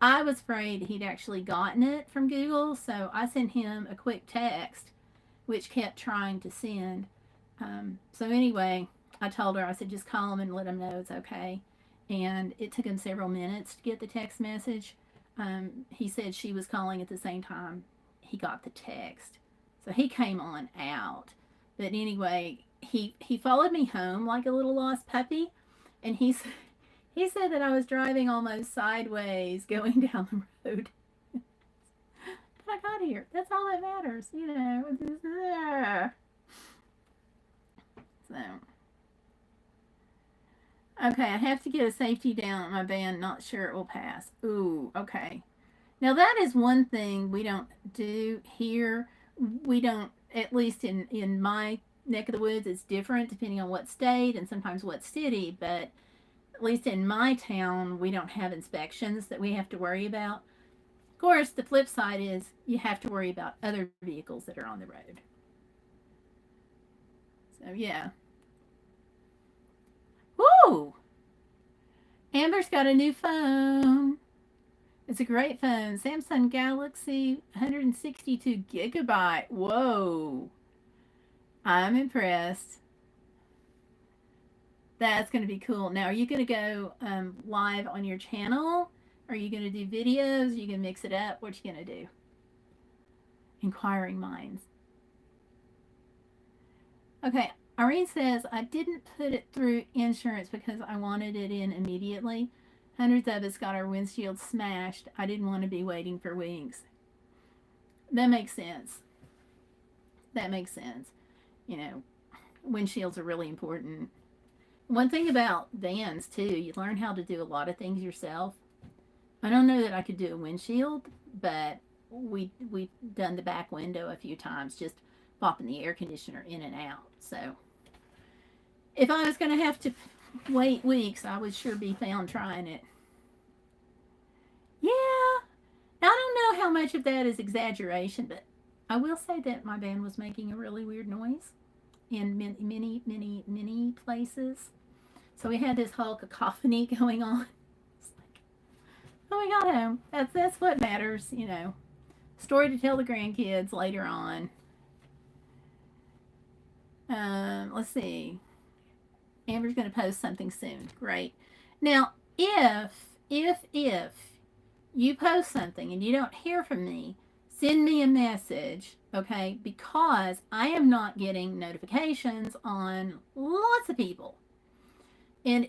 I was afraid he'd actually gotten it from Google. So I sent him a quick text, which kept trying to send. So anyway, I told her, I said, just call him and let him know it's okay. And it took him several minutes to get the text message. He said she was calling at the same time he got the text. So he came on out. But anyway, he followed me home like a little lost puppy. And he said that I was driving almost sideways going down the road. But I got here. That's all that matters, you know. So, okay, I have to get a safety down on my band. Not sure it will pass. Ooh, okay. Now that is one thing we don't do here. We don't, at least in my neck of the woods, it's different depending on what state and sometimes what city. But at least in my town, we don't have inspections that we have to worry about. Of course, the flip side is you have to worry about other vehicles that are on the road. So yeah. Woo! Amber's got a new phone. It's a great phone. Samsung Galaxy 162 gigabyte. Whoa. I'm impressed. That's going to be cool. Now, are you going to go live on your channel? Are you going to do videos? Are you going to mix it up? What are you going to do? Inquiring minds. Okay, Irene says, I didn't put it through insurance because I wanted it in immediately. Hundreds of us got our windshield smashed. I didn't want to be waiting for weeks. That makes sense. That makes sense. You know, windshields are really important. One thing about vans, too, you learn how to do a lot of things yourself. I don't know that I could do a windshield, but we've done the back window a few times, just popping the air conditioner in and out. So if I was going to have to wait weeks, I would sure be found trying it. Yeah, I don't know how much of that is exaggeration, but I will say that my van was making a really weird noise in many places. So we had this whole cacophony going on. It's like, oh, we got home. That's what matters, you know. Story to tell the grandkids later on. Let's see. Amber's going to post something soon. Great. Now, if you post something and you don't hear from me, send me a message, okay? Because I am not getting notifications on lots of people. And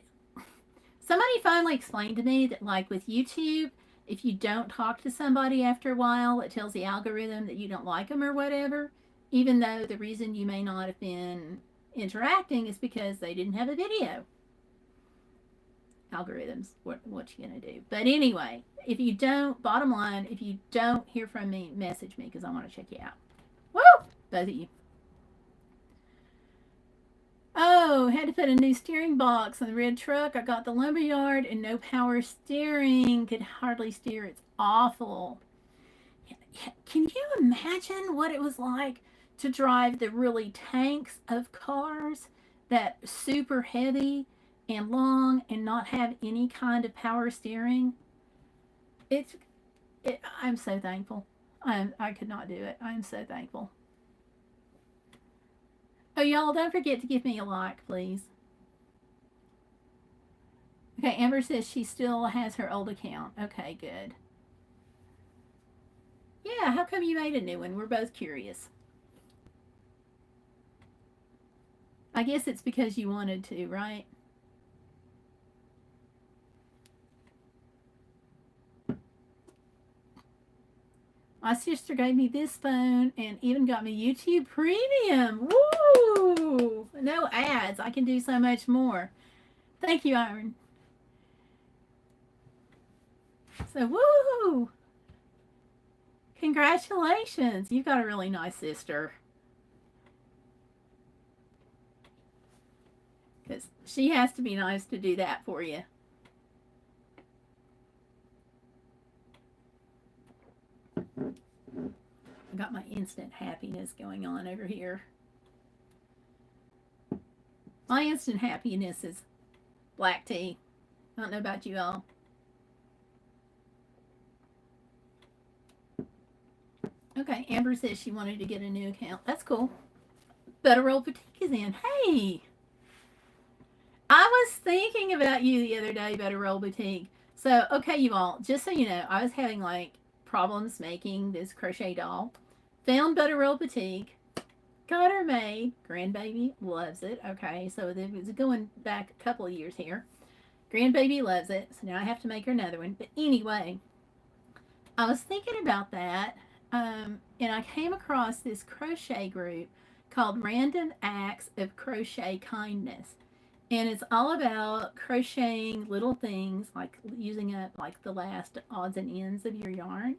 somebody finally explained to me that, like with YouTube, if you don't talk to somebody after a while, it tells the algorithm that you don't like them or whatever, even though the reason you may not have been interacting is because they didn't have a video. Algorithms, what you gonna do? But anyway, if you don't, bottom line, if you don't hear from me, message me because I want to check you out. Woo! Both of you. Oh, had to put a new steering box on the red truck. I got the lumberyard and no power steering. Could hardly steer. It's awful. can you imagine what it was like to drive the really tanks of cars that super heavy and long and not have any kind of power steering? It's I'm so thankful. I could not do it. I'm so thankful. Oh, y'all, don't forget to give me a like, please. Okay, Amber says she still has her old account. Okay, good. Yeah, how come you made a new one? We're both curious. I guess it's because you wanted to, right? My sister gave me this phone and even got me YouTube Premium. Woo! No ads. I can do so much more. Thank you, Iron. So, woo! Congratulations. You've got a really nice sister. Because she has to be nice to do that for you. I got my instant happiness going on over here. My instant happiness is black tea. I don't know about you all. Okay, Amber says she wanted to get a new account. That's cool. Better Roll Boutique is in. Hey! I was thinking about you the other day, Better Roll Boutique. So, okay, you all, just so you know, I was having like problems making this crochet doll. Found Better Roll Boutique. Got her made. Grandbaby loves it. Okay, so it was going back a couple of years here. Grandbaby loves it. So now I have to make her another one. But anyway, I was thinking about that. And I came across this crochet group called Random Acts of Crochet Kindness. And it's all about crocheting little things, like using up like the last odds and ends of your yarn,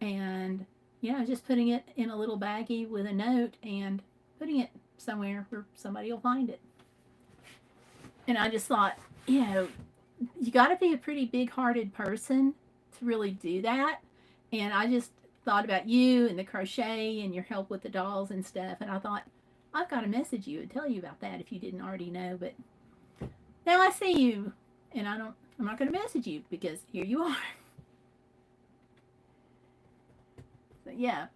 and just putting it in a little baggie with a note and putting it somewhere where somebody will find it. And I just thought, you got to be a pretty big-hearted person to really do that. And I just thought about you and the crochet and your help with the dolls and stuff. And I thought, I've got to message you and tell you about that if you didn't already know. But now I see you, and I'm not going to message you because here you are. So yeah,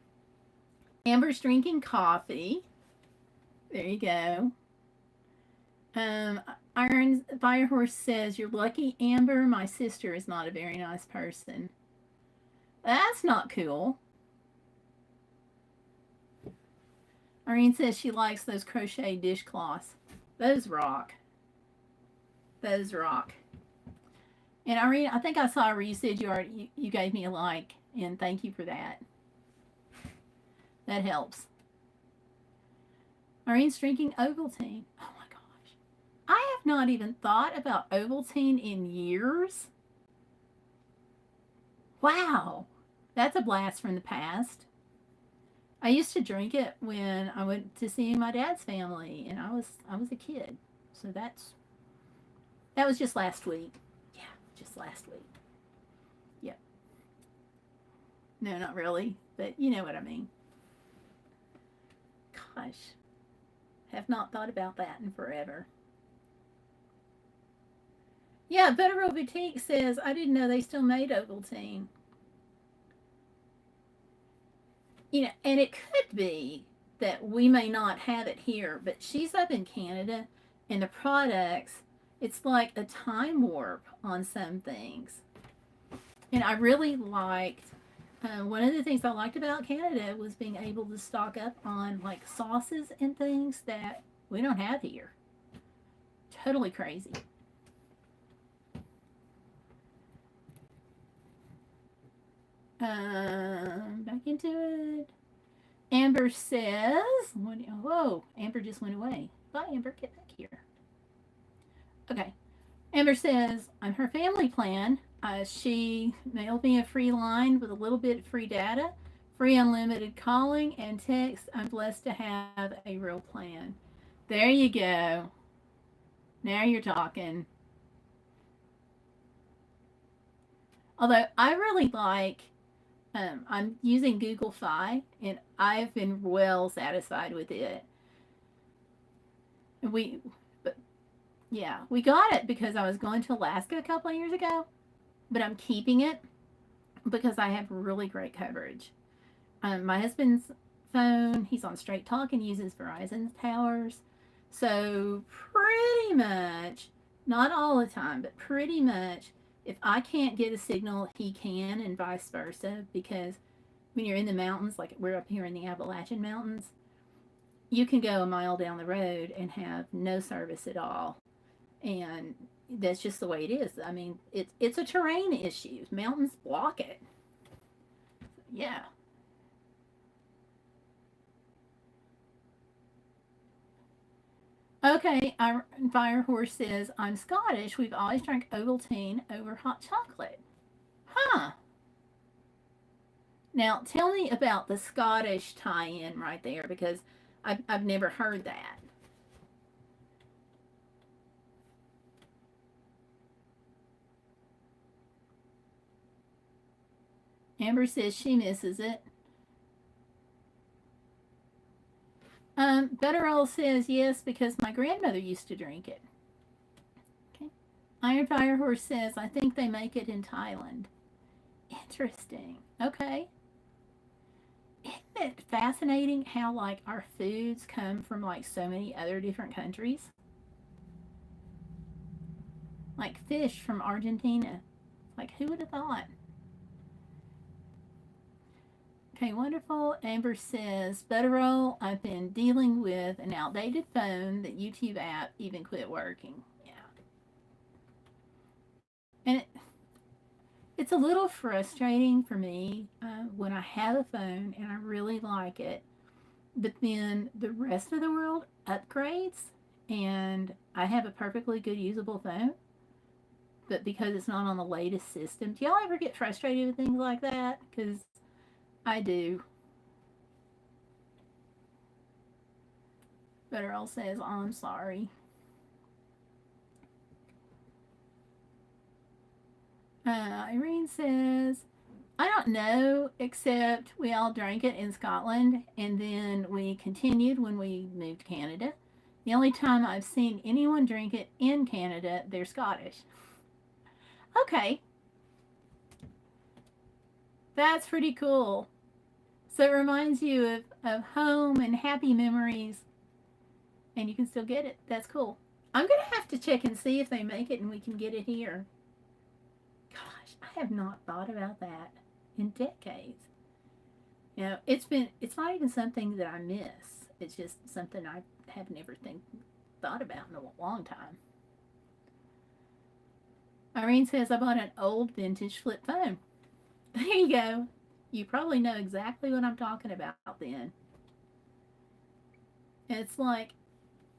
Amber's drinking coffee. There you go. Iron Firehorse says, "You're lucky, Amber. My sister is not a very nice person." That's not cool. Irene says she likes those crochet dishcloths. Those rock. Those rock. And Irene, I think I saw where you said you gave me a like, and thank you for that. That helps. Irene's drinking Ovaltine. Oh my gosh. I have not even thought about Ovaltine in years. Wow. That's a blast from the past. I used to drink it when I went to see my dad's family, and I was a kid. So that was just last week. Yeah, just last week. Yep. No, not really, but you know what I mean. Gosh, have not thought about that in forever. Yeah, Federal Boutique says, I didn't know they still made Ovaltine. And it could be that we may not have it here, but she's up in Canada, and the products, it's like a time warp on some things. And I really liked, one of the things I liked about Canada was being able to stock up on like sauces and things that we don't have here. Totally crazy. Back into it. Amber says, whoa, Amber just went away. Bye, Amber, get back here. Okay. Amber says, I'm her family plan. She mailed me a free line with a little bit of free data, free unlimited calling and text. I'm blessed to have a real plan. There you go. Now you're talking. Although I really like I'm using Google Fi, and I've been well satisfied with it. We, but yeah, we got it because I was going to Alaska a couple of years ago, but I'm keeping it because I have really great coverage. My husband's phone, he's on Straight Talk and uses Verizon's towers. So, pretty much, not all the time, but pretty much, if I can't get a signal, he can, and vice versa. Because when you're in the mountains, like we're up here in the Appalachian Mountains, you can go a mile down the road and have no service at all. And that's just the way it is. I mean, it's a terrain issue. Mountains block it. Yeah. Okay, our Fire Horse says, I'm Scottish. We've always drank Ovaltine over hot chocolate. Huh. Now, tell me about the Scottish tie in right there because I've never heard that. Amber says she misses it. Betterall says yes because my grandmother used to drink it. Okay. Iron Fire Horse says, I think they make it in Thailand. Interesting. Okay. Isn't it fascinating how like our foods come from like so many other different countries? Like fish from Argentina. Like who would have thought? Okay, wonderful. Amber says, Butterroll, I've been dealing with an outdated phone. The YouTube app even quit working. Yeah. And it's a little frustrating for me when I have a phone and I really like it, but then the rest of the world upgrades and I have a perfectly good usable phone, but because it's not on the latest system. Do y'all ever get frustrated with things like that? Because I do. Butterall says, oh, I'm sorry. Irene says, I don't know, except we all drank it in Scotland and then we continued when we moved to Canada. The only time I've seen anyone drink it in Canada, they're Scottish. Okay, that's pretty cool. So it reminds you of home and happy memories, and you can still get it. That's cool. I'm going to have to check and see if they make it and we can get it here. Gosh, I have not thought about that in decades. You know, it's not even something that I miss. It's just something I have never thought about in a long time. Irene says, I bought an old vintage flip phone. There you go. You probably know exactly what I'm talking about then. It's like,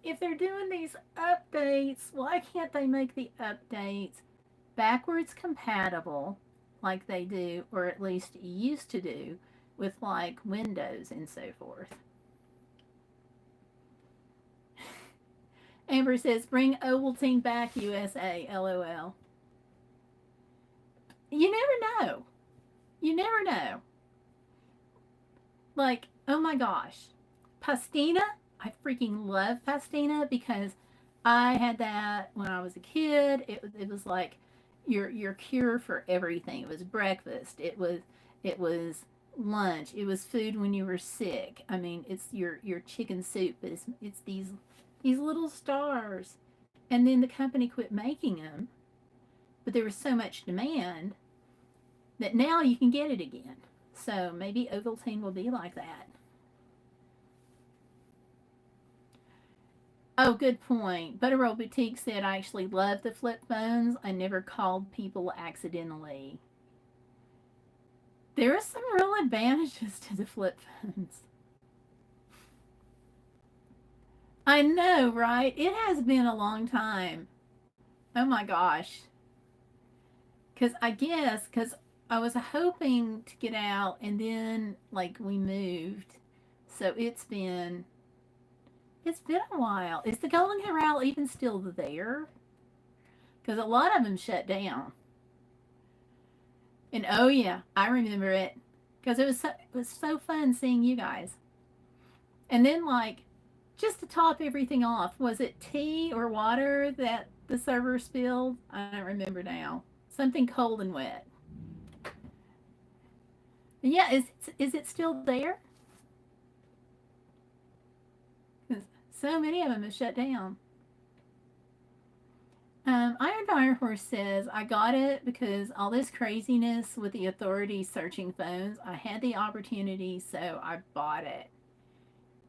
if they're doing these updates, why can't they make the updates backwards compatible like they do, or at least used to do, with like Windows and so forth? Amber says, bring Ovaltine back, USA, LOL. You never know. You never know. Like, oh my gosh. Pastina, I freaking love Pastina because I had that when I was a kid. It was like your cure for everything. It was breakfast. It was lunch. It was food when you were sick. I mean, it's your chicken soup. It's these little stars. And then the company quit making them, but there was so much demand that now you can get it again. So maybe Ovaltine will be like that. Oh, good point. Butterroll Boutique said I actually love the flip phones. I never called people accidentally. There are some real advantages to the flip phones. I know, right? It has been a long time. Oh my gosh. Because I was hoping to get out and then, like, we moved. So it's been a while. Is the Golden Corral even still there? Because a lot of them shut down. And oh yeah, I remember it. because it was so fun seeing you guys. And then like, just to top everything off, was it tea or water that the server spilled? I don't remember now. Something cold and wet. Yeah, is it still there? 'Cause so many of them have shut down. Iron Fire Horse says, I got it because all this craziness with the authorities searching phones, I had the opportunity, so I bought it.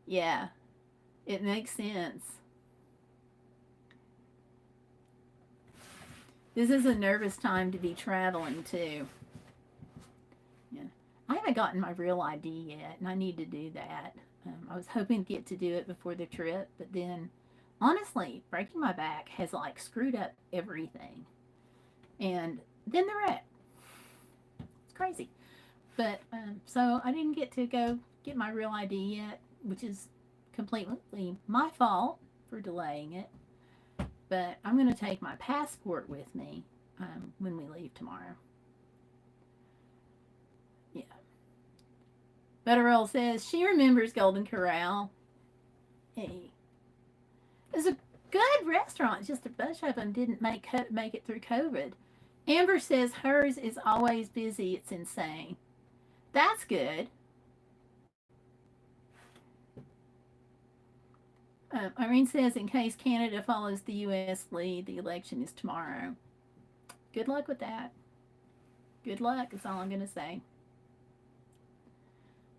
Yeah, it makes sense. This is a nervous time to be traveling, too. Yeah. I haven't gotten my real ID yet, and I need to do that. I was hoping to get to do it before the trip, but then, honestly, breaking my back has like screwed up everything. And then the wreck. It's crazy. But so I didn't get to go get my real ID yet, which is completely my fault for delaying it. But I'm going to take my passport with me when we leave tomorrow. Yeah. Butterroll says she remembers Golden Corral. Hey, it's a good restaurant. Just a bunch of them didn't make it through COVID. Amber says hers is always busy. It's insane. That's good. Irene says, in case Canada follows the U.S. lead, the election is tomorrow. Good luck with that. Good luck, is all I'm going to say.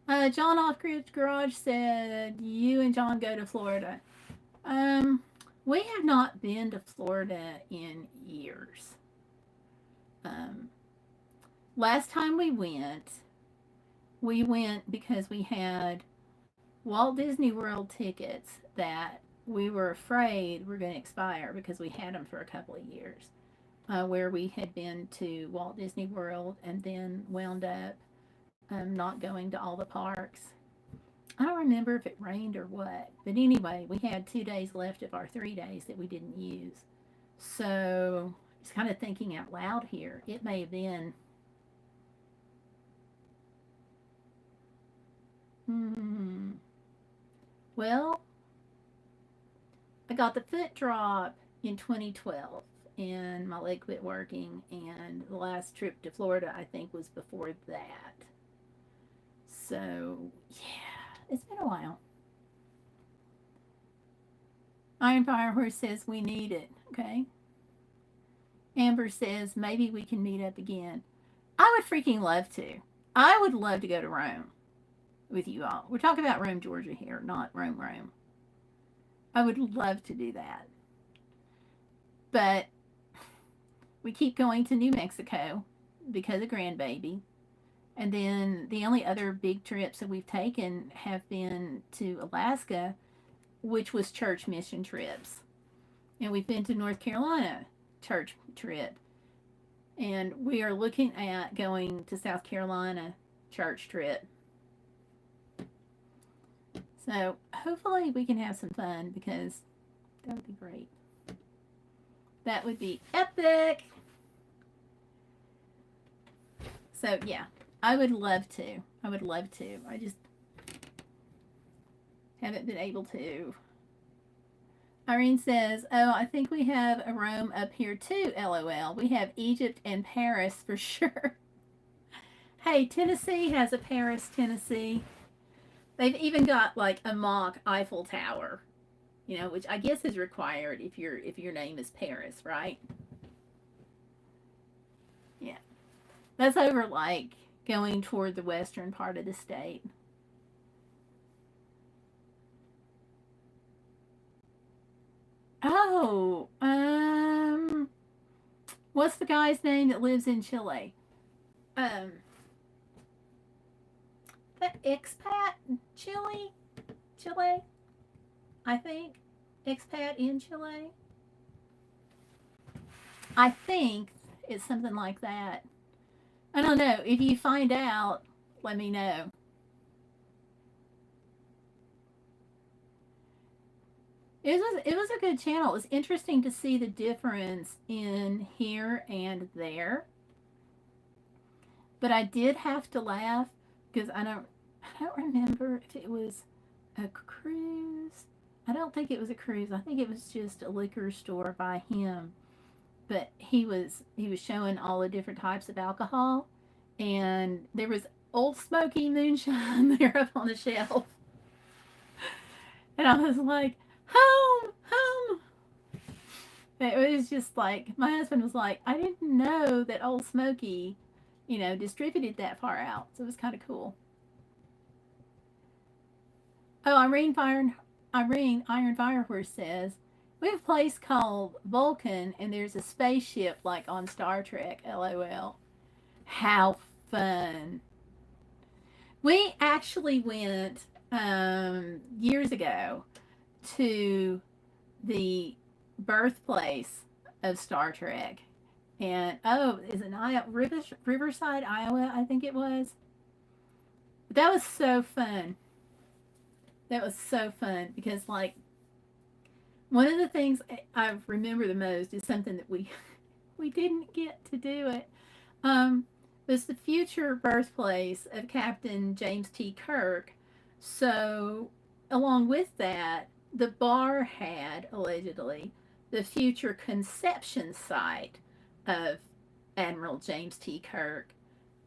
John Offgrid Garage said, you and John go to Florida. We have not been to Florida in years. Um, Last time we went because we had Walt Disney World tickets that we were afraid were going to expire because we had them for a couple of years. Where we had been to Walt Disney World and then wound up not going to all the parks. I don't remember if it rained or what, but anyway, we had 2 days left of our 3 days that we didn't use. So, just kind of thinking out loud here, it may have been, hmm, well, I got the foot drop in 2012 and my leg quit working, and the last trip to Florida I think was before that. So, yeah, it's been a while. Iron Fire Horse says we need it. Okay. Amber says maybe we can meet up again. I would freaking love to. I would love to go to Rome with you all. We're talking about Rome, Georgia here, not Rome, Rome. I would love to do that. But we keep going to New Mexico because of grandbaby. And then the only other big trips that we've taken have been to Alaska, which was church mission trips. And we've been to North Carolina, church trip. And we are looking at going to South Carolina, church trip. So hopefully we can have some fun because that would be great. That would be epic. So yeah, I would love to. I would love to. I just haven't been able to. Irene says, oh, I think we have a Rome up here too, lol. We have Egypt and Paris for sure. Hey, Tennessee has a Paris, Tennessee. They've even got like a mock Eiffel Tower, which I guess is required if your name is Paris, right? Yeah. That's over like going toward the western part of the state. Oh, what's the guy's name that lives in Chile? Um, the expat Chile, Chile, I think, expat in Chile. I think it's something like that. I don't know. If you find out, let me know. It was a good channel. It was interesting to see the difference in here and there. But I did have to laugh because I don't remember if it was a cruise. I don't think it was a cruise. I think it was just a liquor store by him. But he was showing all the different types of alcohol, and there was Old Smoky moonshine there up on the shelf, and I was like, home, home. It was just like my husband was like, I didn't know that Old Smoky, distributed that far out, so it was kind of cool. Oh, Irene Iron Firehorse says, we have a place called Vulcan, and there's a spaceship like on Star Trek. LOL. How fun! We actually went years ago to the birthplace of Star Trek, and oh, is it Riverside, Iowa? I think it was. That was so fun. That was so fun because like one of the things I remember the most is something that we didn't get to do it. Um, was the future birthplace of Captain James T. Kirk. So, along with that, the bar had allegedly the future conception site of Admiral James T. Kirk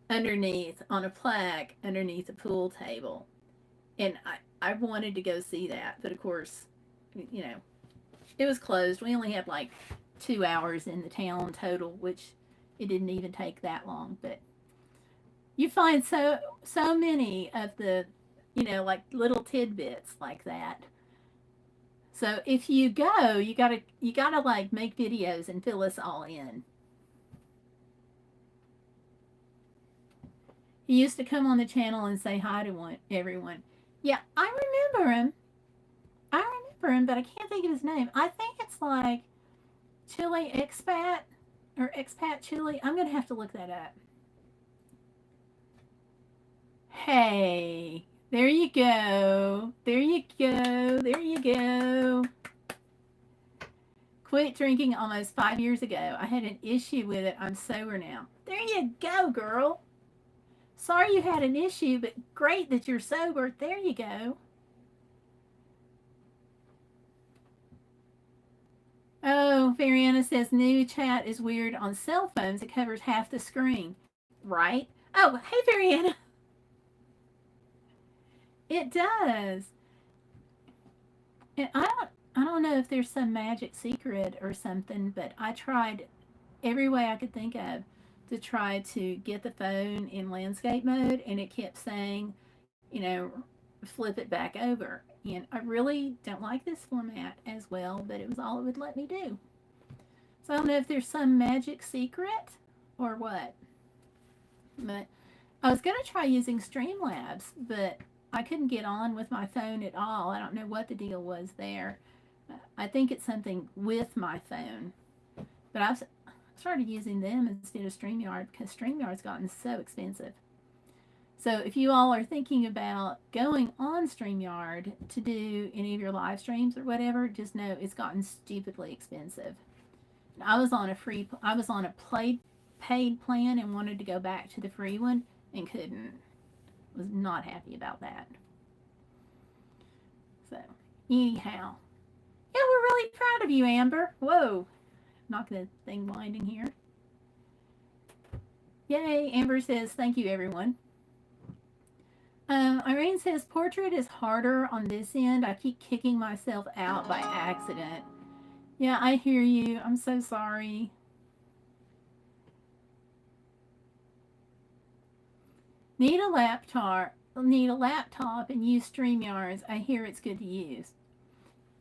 underneath on a plaque underneath a pool table. And I wanted to go see that, but of course, you know, it was closed. We only had like 2 hours in the town total, which it didn't even take that long. But you find so many of the, like little tidbits like that. So if you go, you gotta like make videos and fill us all in. He used to come on the channel and say hi to everyone. Yeah, I remember him. I remember him, but I can't think of his name. I think it's like Chili Expat or Expat Chili. I'm gonna have to look that up. Hey, there you go. There you go. There you go. Quit drinking almost 5 years ago. I had an issue with it. I'm sober now. There you go, girl. Sorry you had an issue, but great that you're sober. There you go. Oh, Fariana says new chat is weird on cell phones. It covers half the screen. Right? Oh, hey, Fariana. It does. And I don't know if there's some magic secret or something, but I tried every way I could think of to try to get the phone in landscape mode, and it kept saying, you know, flip it back over. And I really don't like this format as well, but it was all it would let me do. So I don't know if there's some magic secret or what. But I was going to try using Streamlabs, but I couldn't get on with my phone at all. I don't know what the deal was there. I think it's something with my phone. But I've started using them instead of StreamYard because StreamYard's gotten so expensive. So if you all are thinking about going on StreamYard to do any of your live streams or whatever, just know it's gotten stupidly expensive. I was on a paid plan and wanted to go back to the free one and couldn't. Was not happy about that. So, anyhow. Yeah, we're really proud of you, Amber. Whoa. Not the thing winding here. Yay, Amber says, thank you, everyone. Irene says, portrait is harder on this end. I keep kicking myself out by accident. Yeah, I hear you. I'm so sorry. Need a laptop and use StreamYards. I hear it's good to use.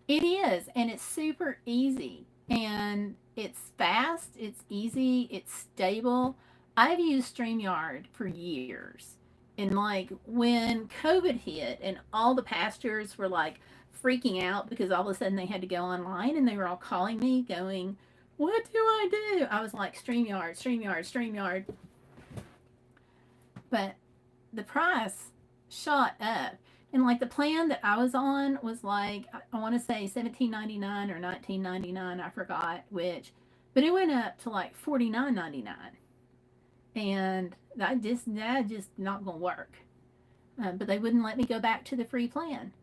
It is, and it's super easy. And it's fast, it's easy, it's stable. I've used StreamYard for years. And like when COVID hit and all the pastors were like freaking out because all of a sudden they had to go online and they were all calling me going, what do I do? I was like, StreamYard, StreamYard, StreamYard. But the price shot up. And like the plan that I was on was like I want to say $17.99 or $19.99, I forgot which, but it went up to like $49.99, and that just not gonna work. but they wouldn't let me go back to the free plan.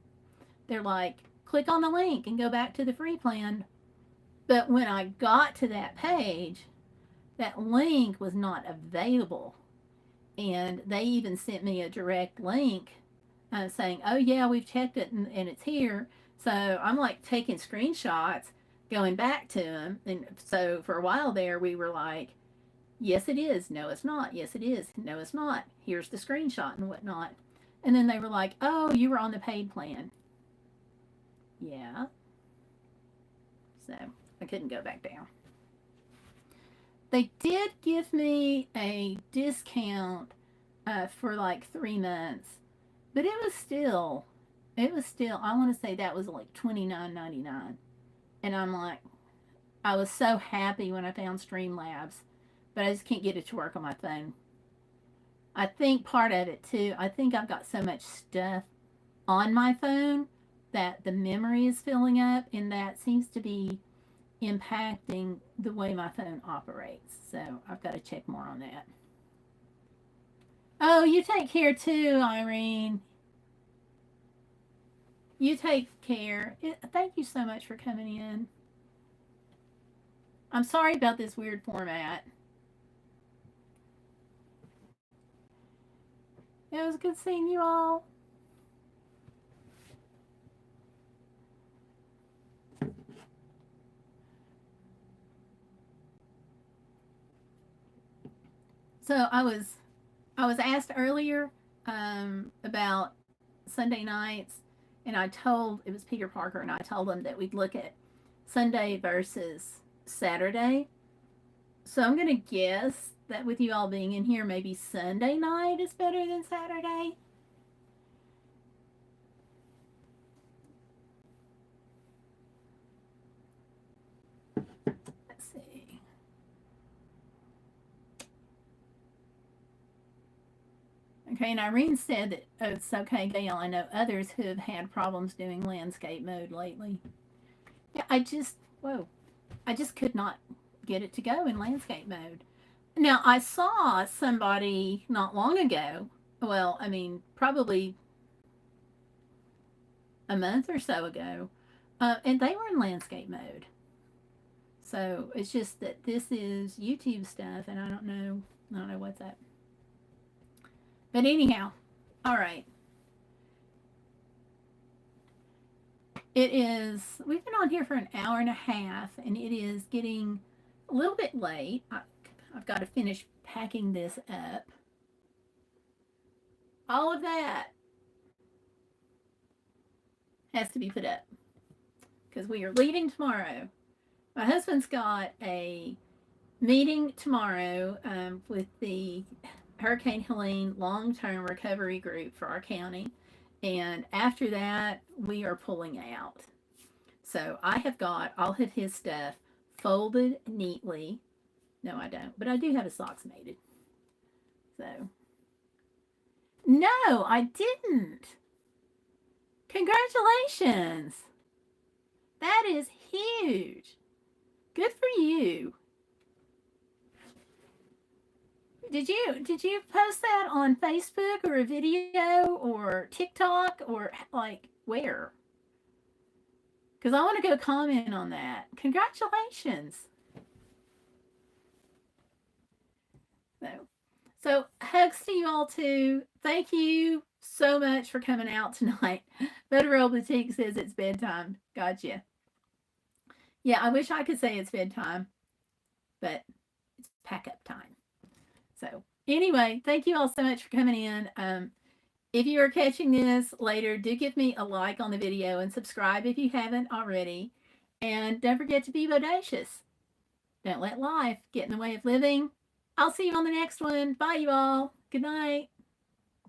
They're like, click on the link and go back to the free plan. But when I got to that page, that link was not available. And they even sent me a direct link saying, oh, yeah, we've checked it and it's here. So I'm like taking screenshots, going back to them. And so for a while there, we were like, yes, it is. No, it's not. Yes, it is. No, it's not. Here's the screenshot and whatnot. And then they were like, oh, you were on the paid plan. Yeah. So I couldn't go back down. They did give me a discount for like 3 months, but it was still. I want to say that was like $29.99, and I'm like, I was so happy when I found Streamlabs, but I just can't get it to work on my phone. I think part of it too. I think I've got so much stuff on my phone that the memory is filling up, and that seems to be impacting the way my phone operates. So I've got to check more on that. Oh, you take care too, Irene. You take care. Thank you so much for coming in. I'm sorry about this weird format. It was good seeing you all. So I was asked earlier about Sunday nights, and I told it was Peter Parker, and I told him that we'd look at Sunday versus Saturday. So I'm gonna guess that with you all being in here, maybe Sunday night is better than Saturday. Let's see. Okay, and Irene said that oh, it's okay, Gayle. I know others who have had problems doing landscape mode lately. Yeah, I just could not get it to go in landscape mode. Now, I saw somebody not long ago, well, I mean, probably a month or so ago, and they were in landscape mode. So it's just that this is YouTube stuff, and I don't know what's up. But anyhow, all right. It is, we've been on here for an hour and a half, and it is getting a little bit late. I've got to finish packing this up. All of that has to be put up because we are leaving tomorrow. My husband's got a meeting tomorrow with the Hurricane Helene long term recovery group for our county. And after that, we are pulling out. So I have got all of his stuff folded neatly. No, I don't, but I do have his socks mated. So, no, I didn't. Congratulations. That is huge. Good for you. Did you post that on Facebook or a video or TikTok or like where? Because I want to go comment on that. Congratulations. So, so hugs to you all too. Thank you so much for coming out tonight. Federal Boutique says it's bedtime. Gotcha. Yeah, I wish I could say it's bedtime, but it's pack up time. So anyway, thank you all so much for coming in. If you are catching this later, do give me a like on the video and subscribe if you haven't already. And don't forget to be bodacious. Don't let life get in the way of living. I'll see you on the next one. Bye, you all. Good night.